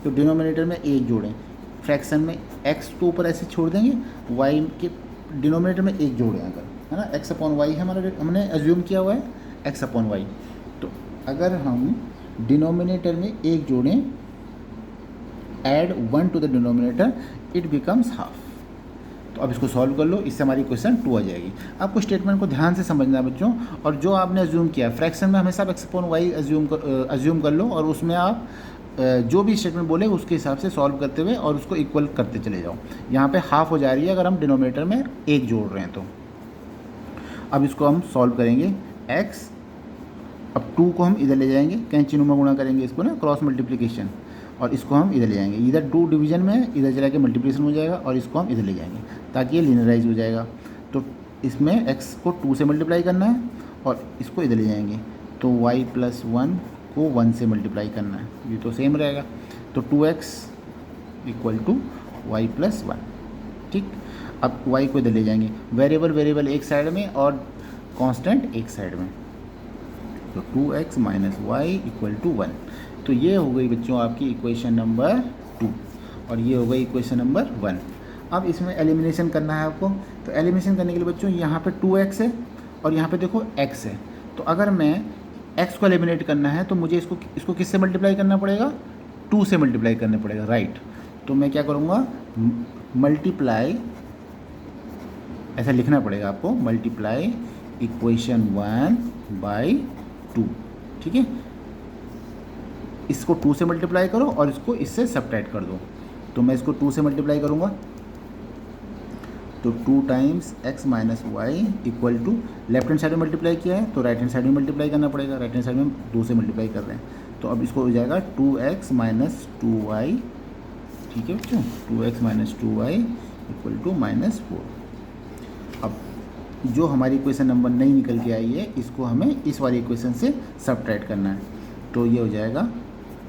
तो डिनोमिनेटर में 1 जोड़ें, फ्रैक्शन में x को ऊपर ऐसे छोड़ देंगे, y के डिनोमिनेटर में 1 जोड़ें अगर, है ना, x अपॉन वाई है हमारा, हमने एज्यूम किया हुआ है x अपॉन वाई। तो अगर हम डिनोमिनेटर में 1 जोड़ें, add 1 to the denominator, it becomes half. तो अब इसको सॉल्व कर लो, इससे हमारी क्वेश्चन 2 आ जाएगी। आपको स्टेटमेंट को ध्यान से समझना है बच्चों, और जो आपने अज्यूम किया फ्रैक्शन में हमेशा आप x अपॉन वाई अज्यूम कर लो और उसमें आप जो भी स्टेटमेंट बोले उसके हिसाब से सॉल्व करते हुए और उसको इक्वल करते चले जाओ। यहाँ पे हाफ हो जा रही है अगर हम डिनोमिनेटर में 1 जोड़ रहे हैं तो। अब इसको हम सॉल्व करेंगे x, अब 2 को हम इधर ले जाएंगे, कैंची नुमा गुणा करेंगे इसको ना, क्रॉस मल्टीप्लिकेशन, और इसको हम इधर ले जाएंगे। इधर 2 डिवीजन में है, इधर चला के मल्टीप्लिकेशन हो जाएगा और इसको हम इधर ले जाएंगे ताकि ये लिनियराइज हो जाएगा। तो इसमें x को 2 से मल्टीप्लाई करना है और इसको इधर ले जाएंगे तो y प्लस 1 को 1 से मल्टीप्लाई करना है, ये तो सेम रहेगा। तो 2x equal to Y plus 1, ठीक। अब y को इधर ले जाएंगे, वेरिएबल एक साइड में और कांस्टेंट एक साइड में, तो 2x minus Y equal to 1। तो ये हो गई बच्चों आपकी इक्वेशन नंबर 2 और ये हो गई इक्वेशन नंबर 1। अब इसमें एलिमिनेशन करना है आपको। तो एलिमिनेशन करने के लिए बच्चों यहाँ पे 2x है और यहाँ पे देखो x है। तो अगर मैं x को एलिमिनेट करना है तो मुझे इसको किससे मल्टीप्लाई करना पड़ेगा, 2 से मल्टीप्लाई करना पड़ेगा, राइट। तो मैं क्या करूँगा, मल्टीप्लाई, ऐसा लिखना पड़ेगा आपको, मल्टीप्लाई इक्वेशन 1 बाई 2, ठीक है। इसको 2 से मल्टीप्लाई करो और इसको इससे सब्ट्रैक्ट कर दो। तो मैं इसको 2 से मल्टीप्लाई करूँगा तो 2 times x minus Y equal to, left hand side में मल्टीप्लाई किया है तो राइट हैंड साइड में मल्टीप्लाई करना पड़ेगा, राइट हैंड साइड में 2 से मल्टीप्लाई कर रहे हैं। तो अब इसको हो जाएगा 2x माइनस 2y, ठीक है बच्चों, 2x minus 2y equal to minus 4। अब जो हमारी इक्वेशन नंबर नहीं निकल के आई है इसको हमें इस वाली इक्वेशन से सब्ट्रैक्ट करना है। तो ये हो जाएगा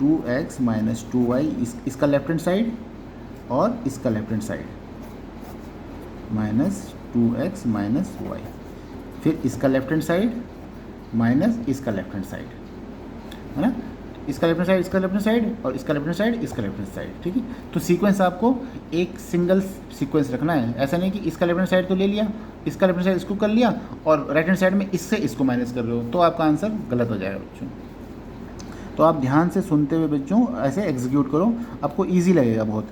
2x माइनस 2y, इसका लेफ्ट हैंड साइड और इसका left hand side, minus 2x minus Y, फिर इसका लेफ्ट हैंड साइड माइनस इसका लेफ्ट हैंड साइड, है ना, इसका लेफ्ट हैंड साइड, इसका लेफ्ट हैंड साइड और इसका लेफ्ट हैंड साइड, इसका लेफ्ट हैंड साइड, ठीक है। तो सीक्वेंस आपको एक सिंगल सीक्वेंस रखना है, ऐसा नहीं कि इसका लेफ्ट हैंड साइड तो ले लिया, इसका लेफ्ट हैंड साइड इसको कर लिया और राइट हैंड साइड में इससे इसको माइनस कर रहे हो, तो आपका आंसर गलत हो जाएगा बच्चों। तो आप ध्यान से सुनते हुए बच्चों ऐसे एग्जीक्यूट करो, आपको ईजी लगेगा बहुत।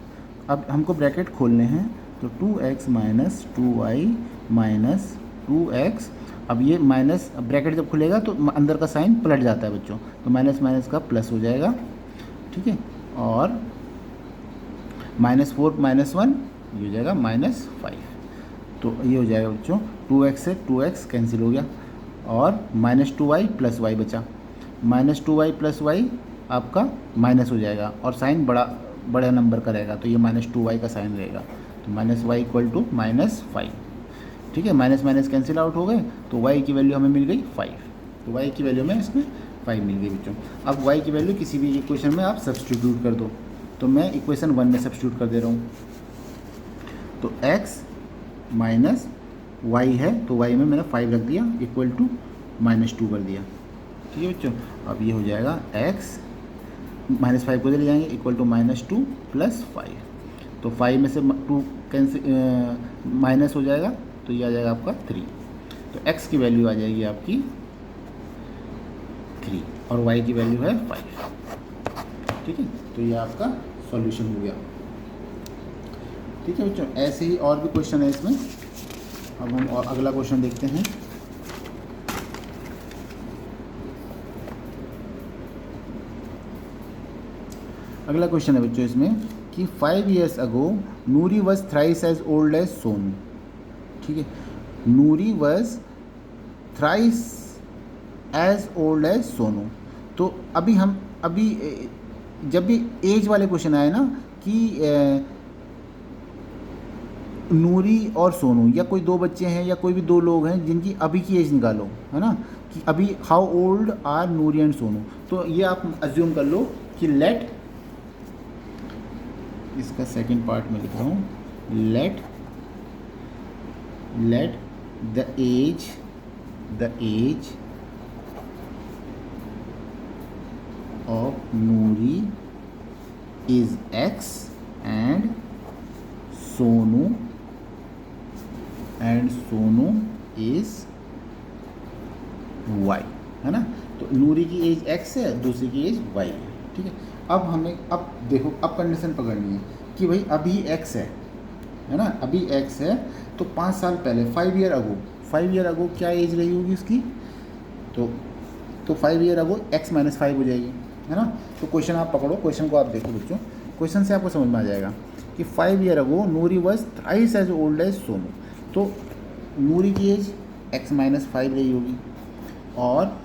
अब हमको ब्रैकेट खोलने हैं, तो 2x minus 2y minus 2x, अब ये माइनस ब्रैकेट जब खुलेगा तो अंदर का साइन पलट जाता है बच्चों, तो माइनस माइनस का प्लस हो जाएगा, ठीक है। और -4 -1 ये हो जाएगा -5, तो ये हो जाएगा बच्चों 2x से 2x कैंसिल हो गया, और -2y प्लस वाई बचा, -2y प्लस वाई आपका माइनस हो जाएगा, और साइन बड़ा नंबर का रहेगा, तो ये -2y का साइन रहेगा, तो -y इक्वल टू -5, ठीक है। माइनस माइनस कैंसिल आउट हो गए, तो y की वैल्यू हमें मिल गई 5, तो y की वैल्यू में इसमें 5 मिल गई बच्चों। अब y की वैल्यू किसी भी इक्वेशन में आप सब्सटीट्यूट कर दो, तो मैं इक्वेशन 1 में सब्सटीट्यूट कर दे रहा हूँ, तो x माइनस वाई है, तो y में मैंने 5 रख दिया इक्वल टू -2 कर दिया, ठीक है बच्चों। अब ये हो जाएगा x -5 को ले जाएंगे इक्वल टू -2 प्लस 5, तो 5 में से 2 कैंसिल माइनस हो जाएगा, तो ये आ जाएगा आपका 3, तो x की वैल्यू आ जाएगी आपकी 3 और y की वैल्यू है 5, ठीक है। तो ये आपका सॉल्यूशन हो गया, ठीक है बच्चों। ऐसे ही और भी क्वेश्चन है इसमें। अब हम और अगला क्वेश्चन देखते हैं। अगला क्वेश्चन है बच्चों इसमें कि 5 years ago Noori was thrice as old as Sonu, ठीक है। Noori was thrice as old as Sonu, तो अभी जब भी एज वाले क्वेश्चन आए ना कि नूरी और सोनू या कोई दो बच्चे हैं या कोई भी दो लोग हैं जिनकी अभी की एज निकालो, है ना, कि अभी how old are Noori and Sonu, तो ये आप अज्यूम कर लो कि लेट, इसका सेकंड पार्ट में लिख रहा हूँ, let the age of Noori is x and Sonu is y, है ना। तो नूरी की एज x है, दूसरी की एज y है, ठीक है। अब देखो, अब कंडीशन पकड़नी है कि भाई अभी x है ना, अभी x है, तो 5 साल पहले 5 ईयर अगो क्या एज रही होगी उसकी, तो 5 ईयर अगो x -5 हो जाएगी, है ना। तो क्वेश्चन आप पकड़ो, क्वेश्चन को आप देखो बच्चों, क्वेश्चन से आपको समझ में आ जाएगा कि 5 year ago Noori was thrice as old as Sonu, तो नूरी की एज x -5 रही होगी और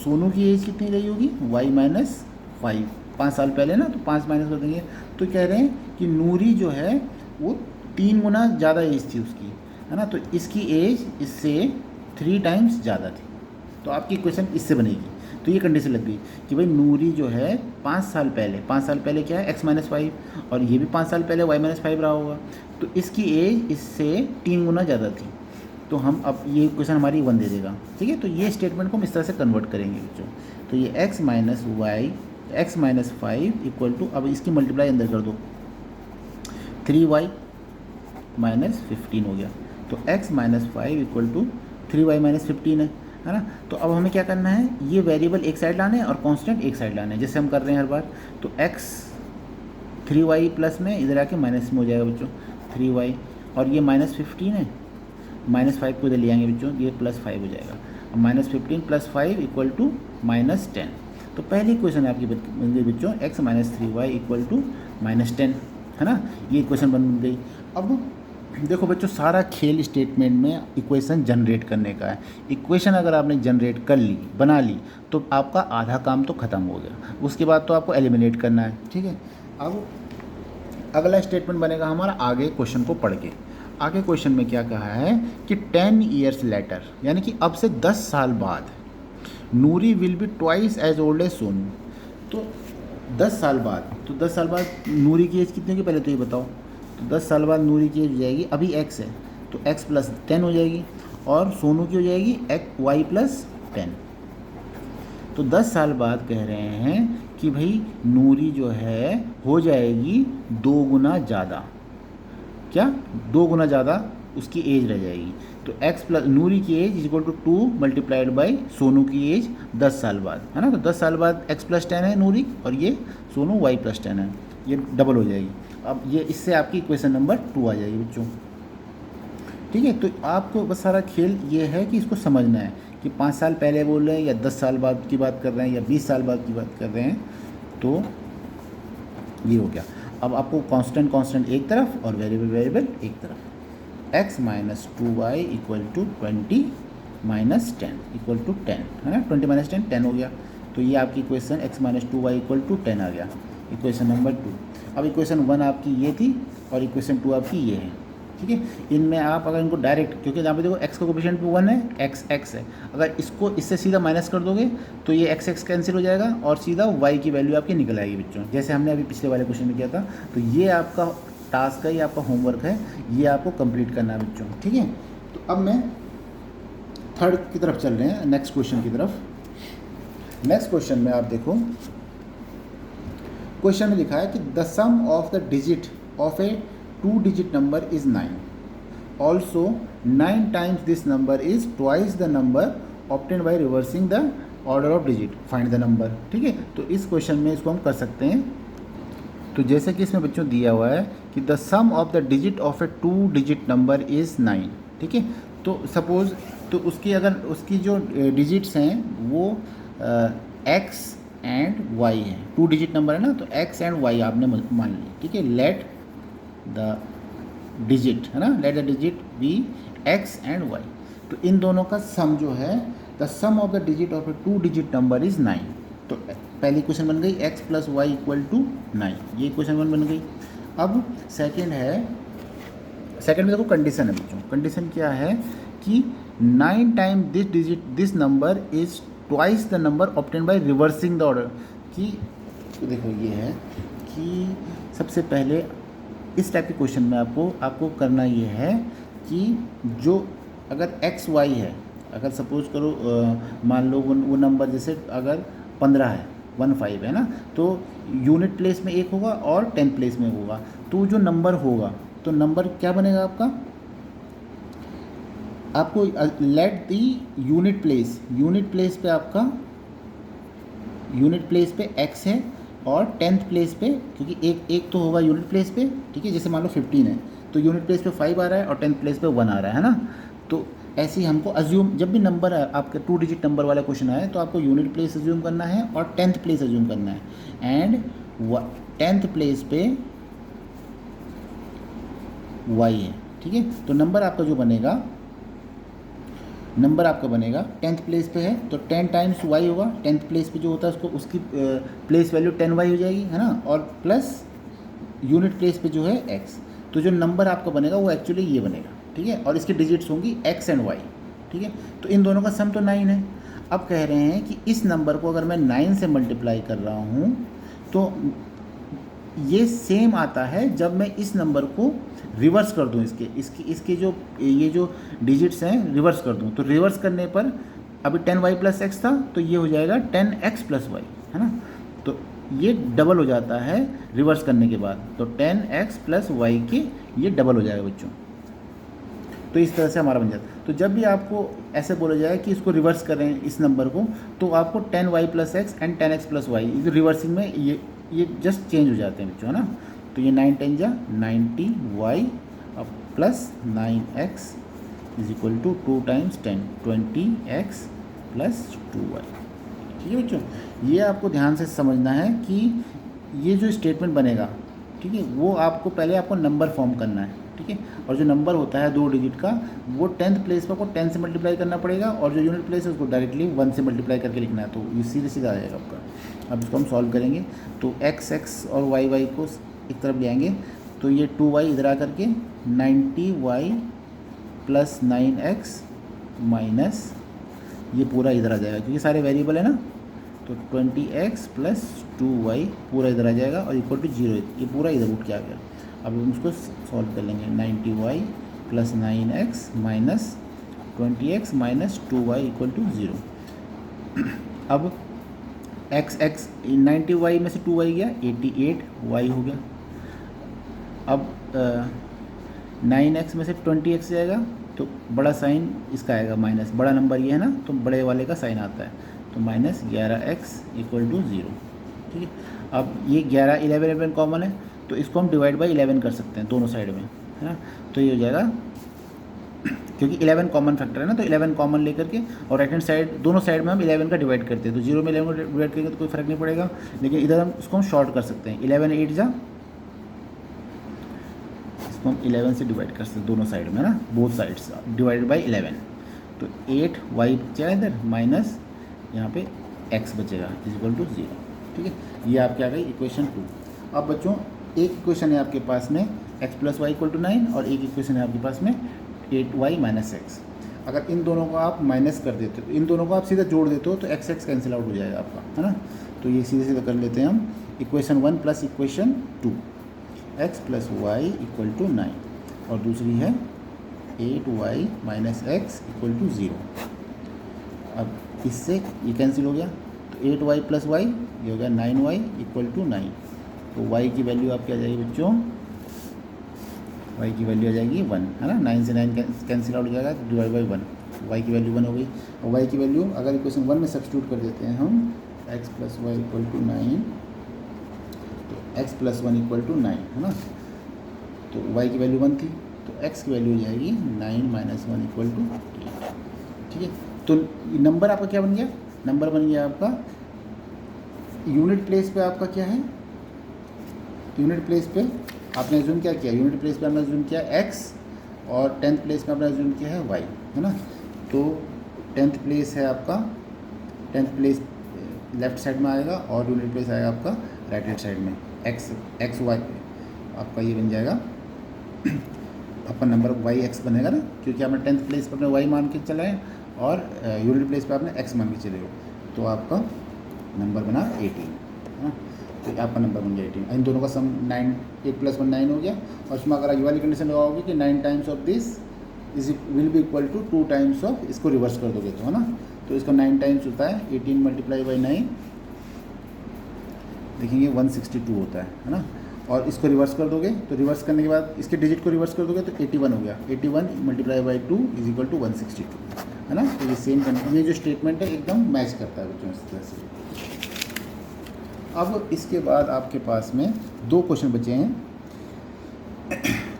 सोनू की एज कितनी रही होगी y-5, 5 साल पहले ना, तो 5 माइनस कर देंगे, तो कह रहे हैं कि नूरी जो है वो 3 गुना ज़्यादा एज थी उसकी, है ना, तो इसकी एज इससे 3 टाइम्स ज़्यादा थी, तो आपकी क्वेश्चन इससे बनेगी। तो ये कंडीशन लग गई कि भाई नूरी जो है 5 साल पहले क्या है x -5, और ये भी 5 साल पहले y-5 रहा होगा, तो इसकी एज इससे 3 गुना ज़्यादा थी, तो हम अब ये क्वेश्चन हमारी 1 दे देगा, ठीक है। तो ये स्टेटमेंट को हम इस तरह से कन्वर्ट करेंगे बच्चों, तो ये x -5 इक्वल टू, अब इसकी मल्टीप्लाई अंदर कर दो, 3y -15 हो गया, तो x -5 इक्वल टू 3y -15 है ना। तो अब हमें क्या करना है, ये वेरिएबल एक साइड लाने हैं और कांस्टेंट एक साइड लाने हैं, जैसे हम कर रहे हैं हर बार। तो x 3y प्लस में इधर आके माइनस में हो जाएगा बच्चों 3y, और ये -15 है, -5 को इधर ले आएंगे बच्चों, ये +5 हो जाएगा। अब -15 + 5 इक्वल टू -10, तो पहली क्वेश्चन आपकी बन गई बच्चों x -3y इक्वल टू -10, है ना, ये इक्वेशन बन गई। अब देखो बच्चों, सारा खेल स्टेटमेंट में इक्वेशन जनरेट करने का है। इक्वेशन अगर आपने जनरेट कर ली, बना ली, तो आपका आधा काम तो ख़त्म हो गया, उसके बाद तो आपको एलिमिनेट करना है, ठीक है। अब अगला स्टेटमेंट बनेगा हमारा आगे क्वेश्चन को पढ़ के। आगे क्वेश्चन में क्या कहा है कि 10 ईयर्स लेटर, यानी कि अब से 10 साल बाद Noori will be twice as old as Sonu, तो 10 साल बाद, तो 10 साल बाद नूरी की एज कितनी होगी पहले तो ये बताओ। तो 10 साल बाद नूरी की एज हो जाएगी, अभी x है तो x + 10 हो जाएगी, और सोनू की हो जाएगी y + 10। तो 10 साल बाद कह रहे हैं कि भाई नूरी जो है हो जाएगी 2 गुना ज़्यादा, क्या 2 गुना ज़्यादा उसकी एज रह जाएगी, तो x प्लस नूरी की age is equal to 2 multiplied by Sonu की एज 10 साल बाद, है ना। तो 10 साल बाद x प्लस 10 है नूरी, और ये सोनू y प्लस 10 है, ये डबल हो जाएगी। अब ये इससे आपकी इक्वेशन नंबर 2 आ जाएगी बच्चों, ठीक है। तो आपको बस सारा खेल ये है कि इसको समझना है कि 5 साल पहले बोल रहे हैं या 10 साल बाद की बात कर रहे हैं या 20 साल बाद की बात कर रहे हैं। तो ये हो गया। अब आपको कांस्टेंट एक तरफ और वेरिएबल एक तरफ। x minus 2y equal to 20 minus 10 equal to 10, है ना। 20 माइनस 10 10 हो गया। तो ये आपकी equation x minus 2y equal to 10 आ गया, इक्वेशन नंबर 2। अब इक्वेशन 1 आपकी ये थी और इक्वेशन 2 आपकी ये है, ठीक है। इनमें आप अगर इनको डायरेक्ट, क्योंकि यहाँ पे देखो x का कोफिशिएंट भी 1 है, x है, अगर इसको इससे सीधा माइनस कर दोगे तो ये x कैंसिल हो जाएगा और सीधा y की वैल्यू आपकी निकल आएगी बच्चों, जैसे हमने अभी पिछले वाले क्वेश्चन में किया था। तो ये आपका टास्क है, ये आपका होमवर्क है, ये आपको कंप्लीट करना है बच्चों, ठीक है। तो अब मैं थर्ड की तरफ चल रहे हैं, नेक्स्ट क्वेश्चन की तरफ। नेक्स्ट क्वेश्चन में आप देखो, क्वेश्चन में लिखा है कि the sum of the digit of a 2 digit number is 9. Also 9 times this number is twice the number obtained by reversing the order of digit. Find the number, ठीक है। तो इस क्वेश्चन में इसको हम कर सकते हैं। तो जैसे कि इसमें बच्चों दिया हुआ है कि the sum of the digit of a 2 digit number is 9, ठीक है। तो सपोज़ तो उसकी अगर उसकी जो डिजिट्स हैं वो x एंड y है, 2 digit नंबर है ना, तो x एंड y आपने मान ली, ठीक है। लेट द डिजिट, है ना, let the digit be x and y। तो इन दोनों का सम जो है, the sum of the digit of a 2 digit number is 9। तो पहली क्वेश्चन बन गई x plus Y equal to 9, ये क्वेश्चन 1 बन गई। अब सेकंड है, सेकंड में देखो कंडीशन है बच्चों। कंडीशन क्या है कि 9 time this digit this number is twice the number obtain by reversing the order. कि तो देखो ये है कि सबसे पहले इस टाइप के क्वेश्चन में आपको करना ये है कि जो अगर x y है, अगर सपोज करो मान लो वो नंबर जैसे अगर 15 है, 15 है ना, तो यूनिट प्लेस में 1 होगा और 10th प्लेस में होगा। तो जो नंबर होगा तो नंबर क्या बनेगा आपको लेट दी यूनिट प्लेस पे आपका यूनिट प्लेस पे x है और 10th प्लेस पे, क्योंकि एक तो होगा यूनिट प्लेस पे, ठीक है। जैसे मान लो 15 है तो यूनिट प्लेस पे 5 आ रहा है और 10th प्लेस पे 1 आ रहा है ना। तो ऐसे ही हमको अज्यूम, जब भी नंबर आपके 2 digit नंबर वाला क्वेश्चन आए तो आपको यूनिट प्लेस अज्यूम करना है और 10th प्लेस अज्यूम करना है। एंड 10th प्लेस पे y है, ठीक है। तो नंबर आपका बनेगा 10th प्लेस पे है तो 10 टाइम्स y होगा, 10th प्लेस पे जो होता है उसको उसकी प्लेस वैल्यू 10y हो जाएगी, है ना, और प्लस यूनिट प्लेस पे जो है x। तो जो नंबर आपका बनेगा वो एक्चुअली ये बनेगा, ठीक है। और इसकी डिजिट्स होंगी x एंड y, ठीक है। तो इन दोनों का सम तो 9 है। अब कह रहे हैं कि इस नंबर को अगर मैं 9 से मल्टीप्लाई कर रहा हूँ तो ये सेम आता है जब मैं इस नंबर को रिवर्स कर दूं, इसके जो ये जो डिजिट्स हैं रिवर्स कर दूं। तो रिवर्स करने पर अभी 10y प्लस एक्स था तो ये हो जाएगा 10x प्लस वाई, है ना। तो ये डबल हो जाता है रिवर्स करने के बाद, तो 10x प्लस वाई के ये डबल हो जाएगा बच्चों। तो इस तरह से हमारा बन जाता है। तो जब भी आपको ऐसे बोला जाए कि इसको रिवर्स करें इस नंबर को, तो आपको 10y plus x and 10x plus y reversing में ये जस्ट चेंज हो जाते हैं बच्चों, है ना। तो ये 9 10 जा 90y अब plus 9x is equal to 2 times 10 20x plus 2y, ठीक है बच्चों। ये आपको ध्यान से समझना है कि ये जो स्टेटमेंट बनेगा, ठीक है, वो आपको नंबर फॉर्म करना है, ठीक है। और जो नंबर होता है 2 डिजिट का वो 10th प्लेस पर को 10 से मल्टीप्लाई करना पड़ेगा और जो यूनिट प्लेस है उसको डायरेक्टली 1 से मल्टीप्लाई करके लिखना है। तो ये सीधा आ जाएगा आपका। अब इसको हम सॉल्व करेंगे तो x और y को एक तरफ ले आएंगे तो ये 2y इधर आ करके 90y प्लस 9x माइनस ये पूरा इधर आ जाएगा क्योंकि सारे वेरिएबल है ना। तो 20x प्लस 2y पूरा इधर आ जाएगा और इक्वल टू 0, ये पूरा इधर उठ के आ गया। अब हम उसको सॉल्व कर लेंगे 90y plus 9x minus 20x minus 2y equal to 0। अब x 90y में से 2y गया 88y हो गया। अब 9x में से 20x जाएगा तो बड़ा साइन इसका आएगा माइनस, बड़ा नंबर ये है ना, तो बड़े वाले का साइन आता है, तो माइनस 11x इक्वल टू 0। ठीक है, अब ये 11 11 कॉमन है, तो इसको हम डिवाइड बाई 11 कर सकते हैं दोनों साइड में, है ना। तो ये हो जाएगा, क्योंकि 11 कॉमन फैक्टर है ना, तो 11 कॉमन लेकर के और राइट हैंड साइड दोनों साइड में हम 11 का डिवाइड करते हैं, तो 0 में 11 को डिवाइड करेंगे तो कोई फर्क नहीं पड़ेगा, लेकिन इधर हम इसको हम शॉर्ट कर सकते हैं, 11 8 जा, इसको हम 11 से डिवाइड कर सकते हैं दोनों साइड में, है ना, बोथ साइड्स डिवाइडेड बाई 11, तो 8y बचेगा इधर माइनस यहाँ पे x बचेगा इज इक्वल टू 0। ठीक है, ये आपके आ गई इक्वेशन 2। अब बच्चों एक इक्वेशन है आपके पास में x plus Y equal to 9 और एक इक्वेशन है आपके पास में 8y माइनस एक्स। अगर इन दोनों को आप माइनस कर देते हो, इन दोनों को आप सीधा जोड़ देते हो तो x x कैंसिल आउट हो जाएगा आपका, है ना। तो ये सीधे सीधे कर लेते हैं हम, equation 1 plus equation 2, x plus Y equal to 9 और दूसरी है 8y minus x equal to 0। अब इससे ये कैंसिल हो गया, तो 8y प्लस वाई ये हो गया 9y इक्वल टू 9। तो y की वैल्यू आपकी आ जाएगी बच्चों, y की वैल्यू आ जाएगी 1, है ना, 9 से 9 कैंसिल आउट हो जाएगा, डिवाइड बाई 1, y की वैल्यू 1 हो गई। और y की वैल्यू अगर इक्वेशन 1 में सब्स्टिट्यूट कर देते हैं हम, x plus Y equal to 9, तो x प्लस 1 इक्वल टू 9, है ना, तो y की वैल्यू 1 थी, तो x की वैल्यू हो जाएगी 9 माइनस 1 इक्वल टू 8। ठीक है, तो नंबर आपका क्या बन गया, नंबर बन गया आपका, यूनिट प्लेस पे आपका क्या है, यूनिट प्लेस पे आपने एज्यूम क्या किया, यूनिट प्लेस पे आपने एज्यूम किया x और 10th प्लेस पे आपने एज्यूम किया है y, है ना। तो 10th प्लेस है आपका, 10th प्लेस लेफ्ट साइड में आएगा और यूनिट प्लेस आएगा आपका राइट हैंड साइड में, x y आपका ये बन जाएगा आपका नंबर y x बनेगा ना, क्योंकि आपने 10th प्लेस पर अपने y मान के चले हैं और यूनिट प्लेस पे आपने x मान के चले हो, तो आपका नंबर बना 18, हाँ, तो आपका नंबर बन गया 18। इन दोनों का सम 9, 8 प्लस 1 9 हो गया, और उसमें अगर ये वाली कंडीशन लगाओगे कि 9 times of this is will be equal to 2 times of, इसको रिवर्स कर दोगे तो, है ना, तो इसका 9 टाइम्स होता है 18 मल्टीप्लाई बाई 9, देखेंगे 162 होता है ना, और इसको रिवर्स कर दोगे तो रिवर्स करने के बाद इसके डिजिट को रिवर्स कर दोगे तो 81 हो गया, 81 multiply by 2 is equal to 162, है ना। तो ये सेम ये जो स्टेटमेंट है एकदम मैच करता है बच्चों इस तरह से। अब इसके बाद आपके पास में 2 क्वेश्चन बचे हैं।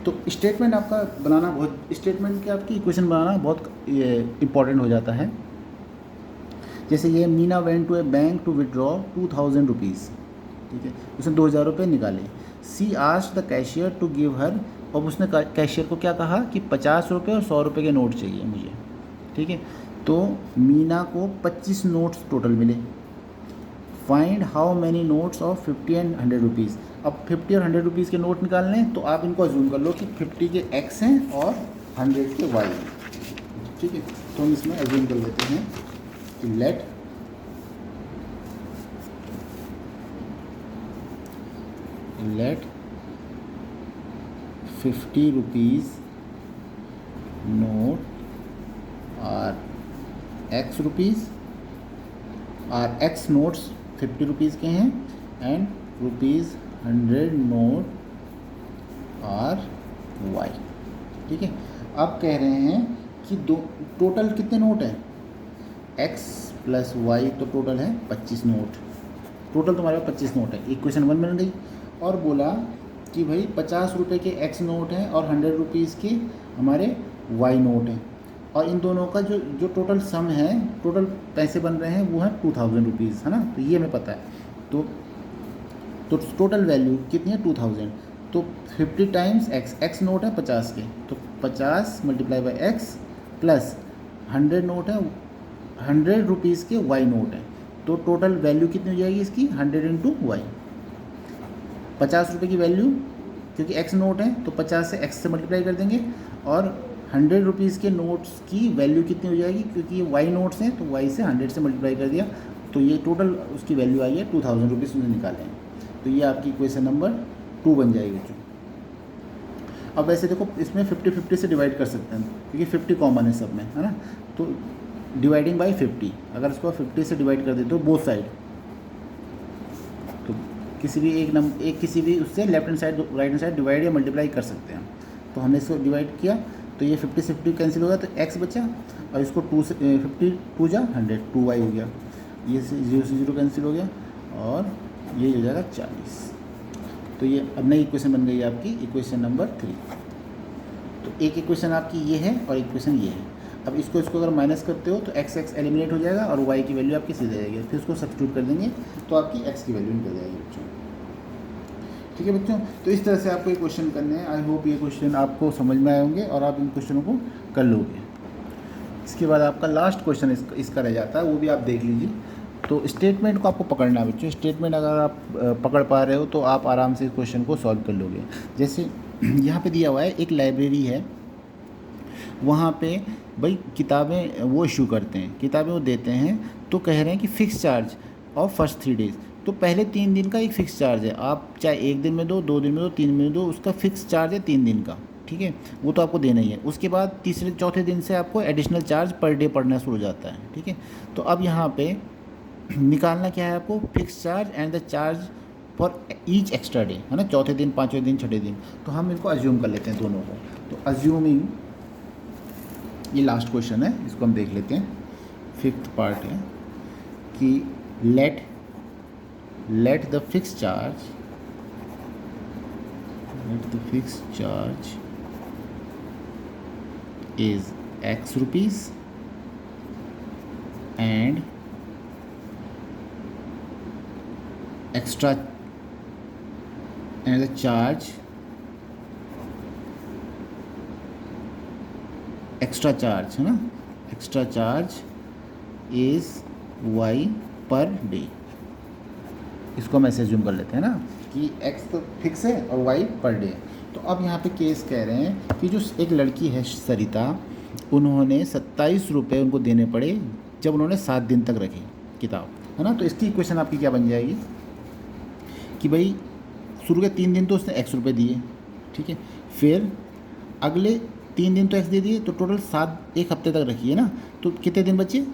तो स्टेटमेंट आपका बनाना बहुत, स्टेटमेंट के आपकी इक्वेशन बनाना बहुत इम्पॉर्टेंट हो जाता है। जैसे ये Meena went to a bank to withdraw 2000 rupees, ठीक है, उसने 2000 रुपये निकाले। She asked the cashier to give her, और उसने कैशियर को क्या कहा कि 50 रुपये और 100 रुपये के नोट चाहिए मुझे, ठीक है। तो मीना को 25 नोट्स टोटल मिले। Find how many notes of 50 and 100 rupees. अब 50 और 100 रुपीज़ के नोट निकालने हैं, तो आप इनको अज्यूम कर लो कि 50 के x हैं और 100 के y हैं, ठीक है। तो हम इसमें अज्यूम कर लेते हैं कि late let 50 rupees note are x rupees, are x notes 50 rupees के हैं and rupees 100 note are y, ठीक है। अब कह रहे हैं कि दो टोटल कितने नोट हैं, x प्लस y, तो टोटल है 25 नोट, टोटल तुम्हारे पास 25 नोट है। इक्वेशन 1 बन गई, और बोला कि भाई 50 रुपये के x नोट हैं और 100 रुपीज़ के हमारे y नोट हैं, और इन दोनों का जो टोटल सम है, टोटल पैसे बन रहे हैं वो है 2000 रुपीज़, है ना। तो ये हमें पता है, तो टोटल वैल्यू कितनी है 2000, तो 50 टाइम्स x नोट है 50 के, तो 50 multiply by x plus 100 note है 100 रुपीज़ के y नोट है, तो टोटल वैल्यू कितनी हो जाएगी इसकी 100 इंटू वाई। 50 रुपये की वैल्यू, क्योंकि x नोट है तो 50 से x से मल्टीप्लाई कर देंगे, और 100 रुपीज़ के नोट्स की वैल्यू कितनी हो जाएगी, क्योंकि ये y नोट्स हैं तो y से 100 से मल्टीप्लाई कर दिया, तो ये टोटल उसकी वैल्यू आई है 2000 रुपीज़ उसने निकाले हैं। तो ये आपकी इक्वेशन नंबर 2 बन जाएगी बच्चों। अब वैसे देखो इसमें 50-50 से डिवाइड कर सकते हैं, क्योंकि 50 कॉमन है सब में, है ना। तो डिवाइडिंग बाई 50, अगर इसको 50 से डिवाइड कर देते हो बोथ साइड, तो किसी भी एक किसी भी उससे left hand side right hand side divide या मल्टीप्लाई कर सकते हैं। तो हमने इसको डिवाइड किया, तो ये 50 से 50 कैंसिल हो गया, तो x बचा, और इसको 2 से 50 2 जा 100 2y हो गया, ये से 0 से 0 कैंसिल हो गया, और ये हो जाएगा 40। तो ये अब नई इक्वेशन बन गई आपकी इक्वेशन नंबर 3। तो एक इक्वेशन आपकी ये है और इक्वेशन ये है। अब इसको अगर माइनस करते हो तो x एलिमिनेट हो जाएगा और y की वैल्यू आपकी सीधे जाएगी, फिर उसको सब्स्टिट्यूट कर देंगे तो आपकी x की वैल्यू निकल जाएगी बच्चों। ठीक है बच्चों, तो इस तरह से आपको ये क्वेश्चन करने हैं। आई होप ये क्वेश्चन आपको समझ में आए होंगे और आप इन क्वेश्चनों को कर लोगे। इसके बाद आपका लास्ट क्वेश्चन इसका रह जाता है, वो भी आप देख लीजिए। तो स्टेटमेंट को आपको पकड़ना है बच्चों। स्टेटमेंट अगर आप पकड़ पा रहे हो तो आप आराम से इस क्वेश्चन को सॉल्व कर लोगे। जैसे यहाँ पे दिया हुआ है एक लाइब्रेरी है, वहाँ पे भाई किताबें वो इशू करते हैं, किताबें वो देते हैं, तो कह रहे हैं कि फ़िक्स चार्ज और फर्स्ट 3 डेज़। तो पहले 3 दिन का एक फ़िक्स चार्ज है, आप चाहे 1 दिन में दो, 2 दिन में दो, 3 में दो, उसका फ़िक्स चार्ज है 3 दिन का। ठीक है, वो तो आपको देना ही है। उसके बाद तीसरे चौथे दिन से आपको एडिशनल चार्ज पर डे पड़ना शुरू हो जाता है। ठीक है, तो अब यहाँ पे निकालना क्या है आपको, fix charge and the charge for each extra day, है ना, चौथे दिन, पाँचवें दिन, छठे दिन। तो हम इनको अज्यूम कर लेते हैं दोनों को। तो अज्यूमिंग, ये लास्ट क्वेश्चन है, इसको हम देख लेते हैं। 5th पार्ट है कि let the fix charge is x rupees and extra and the charge extra charge है ना, extra charge is y per day. इसको हम ऐसे अज्यूम कर लेते हैं ना कि x तो फिक्स है और y पर डे। तो अब यहाँ पे केस कह रहे हैं कि जो एक लड़की है सरिता, उन्होंने 27 रुपये उनको देने पड़े जब उन्होंने 7 दिन तक रखी किताब, है ना। तो इसकी इक्वेशन आपकी क्या बन जाएगी कि भाई शुरू के 3 दिन तो उसने x रुपये दिए, ठीक है, फिर अगले 3 दिन तो x दे दिए, तो टोटल 7 एक हफ्ते तक रखी है ना। तो कितने दिन बचे,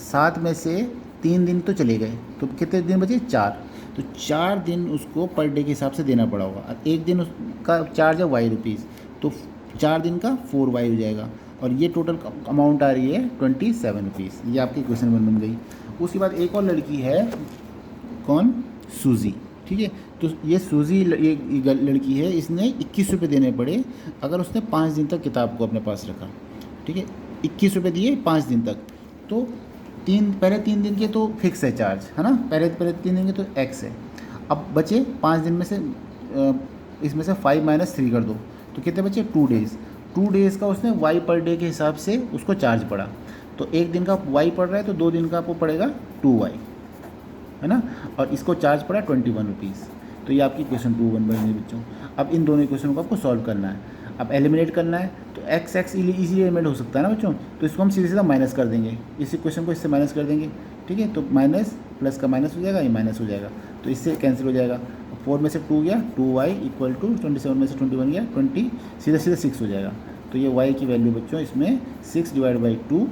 7 में से 3 दिन तो चले गए, तो कितने दिन बचे, 4। तो 4 दिन उसको पर डे के हिसाब से देना पड़ा होगा। और एक दिन उसका चार्ज है y रुपीज़, तो 4 दिन का 4y हो जाएगा, और ये टोटल अमाउंट आ रही है 27 रुपीज़। ये आपकी क्वेश्चन बन गई। उसके बाद एक और लड़की है, कौन, सूजी, ठीक है। तो ये सूजी ये लड़की है, इसने 21 रुपये देने पड़े अगर उसने 5 दिन तक किताब को अपने पास रखा, ठीक है। 21 रुपये दिए 5 दिन तक, तो पहले 3 दिन के तो फिक्स है चार्ज, है ना, पहले 3 दिन के तो x है। अब बचे 5 दिन में से इसमें से 5 - 3 कर दो, तो कितने बचे, 2 डेज़। 2 डेज़ का उसने y पर डे के हिसाब से उसको चार्ज पड़ा। तो एक दिन का y पड़ रहा है, तो 2 दिन का आपको पड़ेगा 2y, है ना, और इसको चार्ज पड़ा 21 रुपीज़। तो ये आपकी क्वेश्चन 2 बन गई बच्चों। अब इन दोनों क्वेश्चन को आपको सॉल्व करना है। अब एलिमिनेट करना है, तो x इजीली एलिमिनेट हो सकता है ना बच्चों, तो इसको हम सीधे सीधा माइनस कर देंगे, इस इक्वेशन को इससे माइनस कर देंगे, ठीक है। तो माइनस प्लस का माइनस हो जाएगा, ये माइनस हो जाएगा, तो इससे कैंसिल हो जाएगा। 4 में से 2 गया, 2y इक्वल टू 27 में से 21 गया 20, सीधे सीधे 6 हो जाएगा। तो ये y की वैल्यू बच्चों इसमें 6 / 2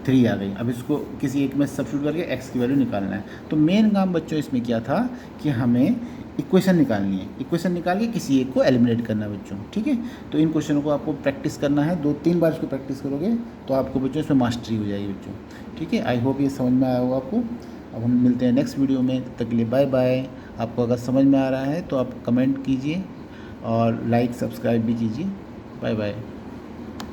3 आ गई। अब इसको किसी एक में सब्स्टिट्यूट करके x की वैल्यू निकालना है। तो मेन काम बच्चों इसमें क्या था कि हमें इक्वेशन निकालनी है, इक्वेशन निकाल के किसी एक को एलिमिनेट करना है बच्चों, ठीक है। तो इन क्वेश्चनों को आपको प्रैक्टिस करना है, 2-3 बार इसको प्रैक्टिस करोगे तो आपको बच्चों इसमें मास्टरी हो जाएगी बच्चों, ठीक है। आई होप ये समझ में आया होगा आपको। अब हम मिलते हैं नेक्स्ट वीडियो में, तब तक के लिए बाय बाय। आपको अगर समझ में आ रहा है तो आप कमेंट कीजिए और लाइक सब्सक्राइब भी कीजिए। Bye bye.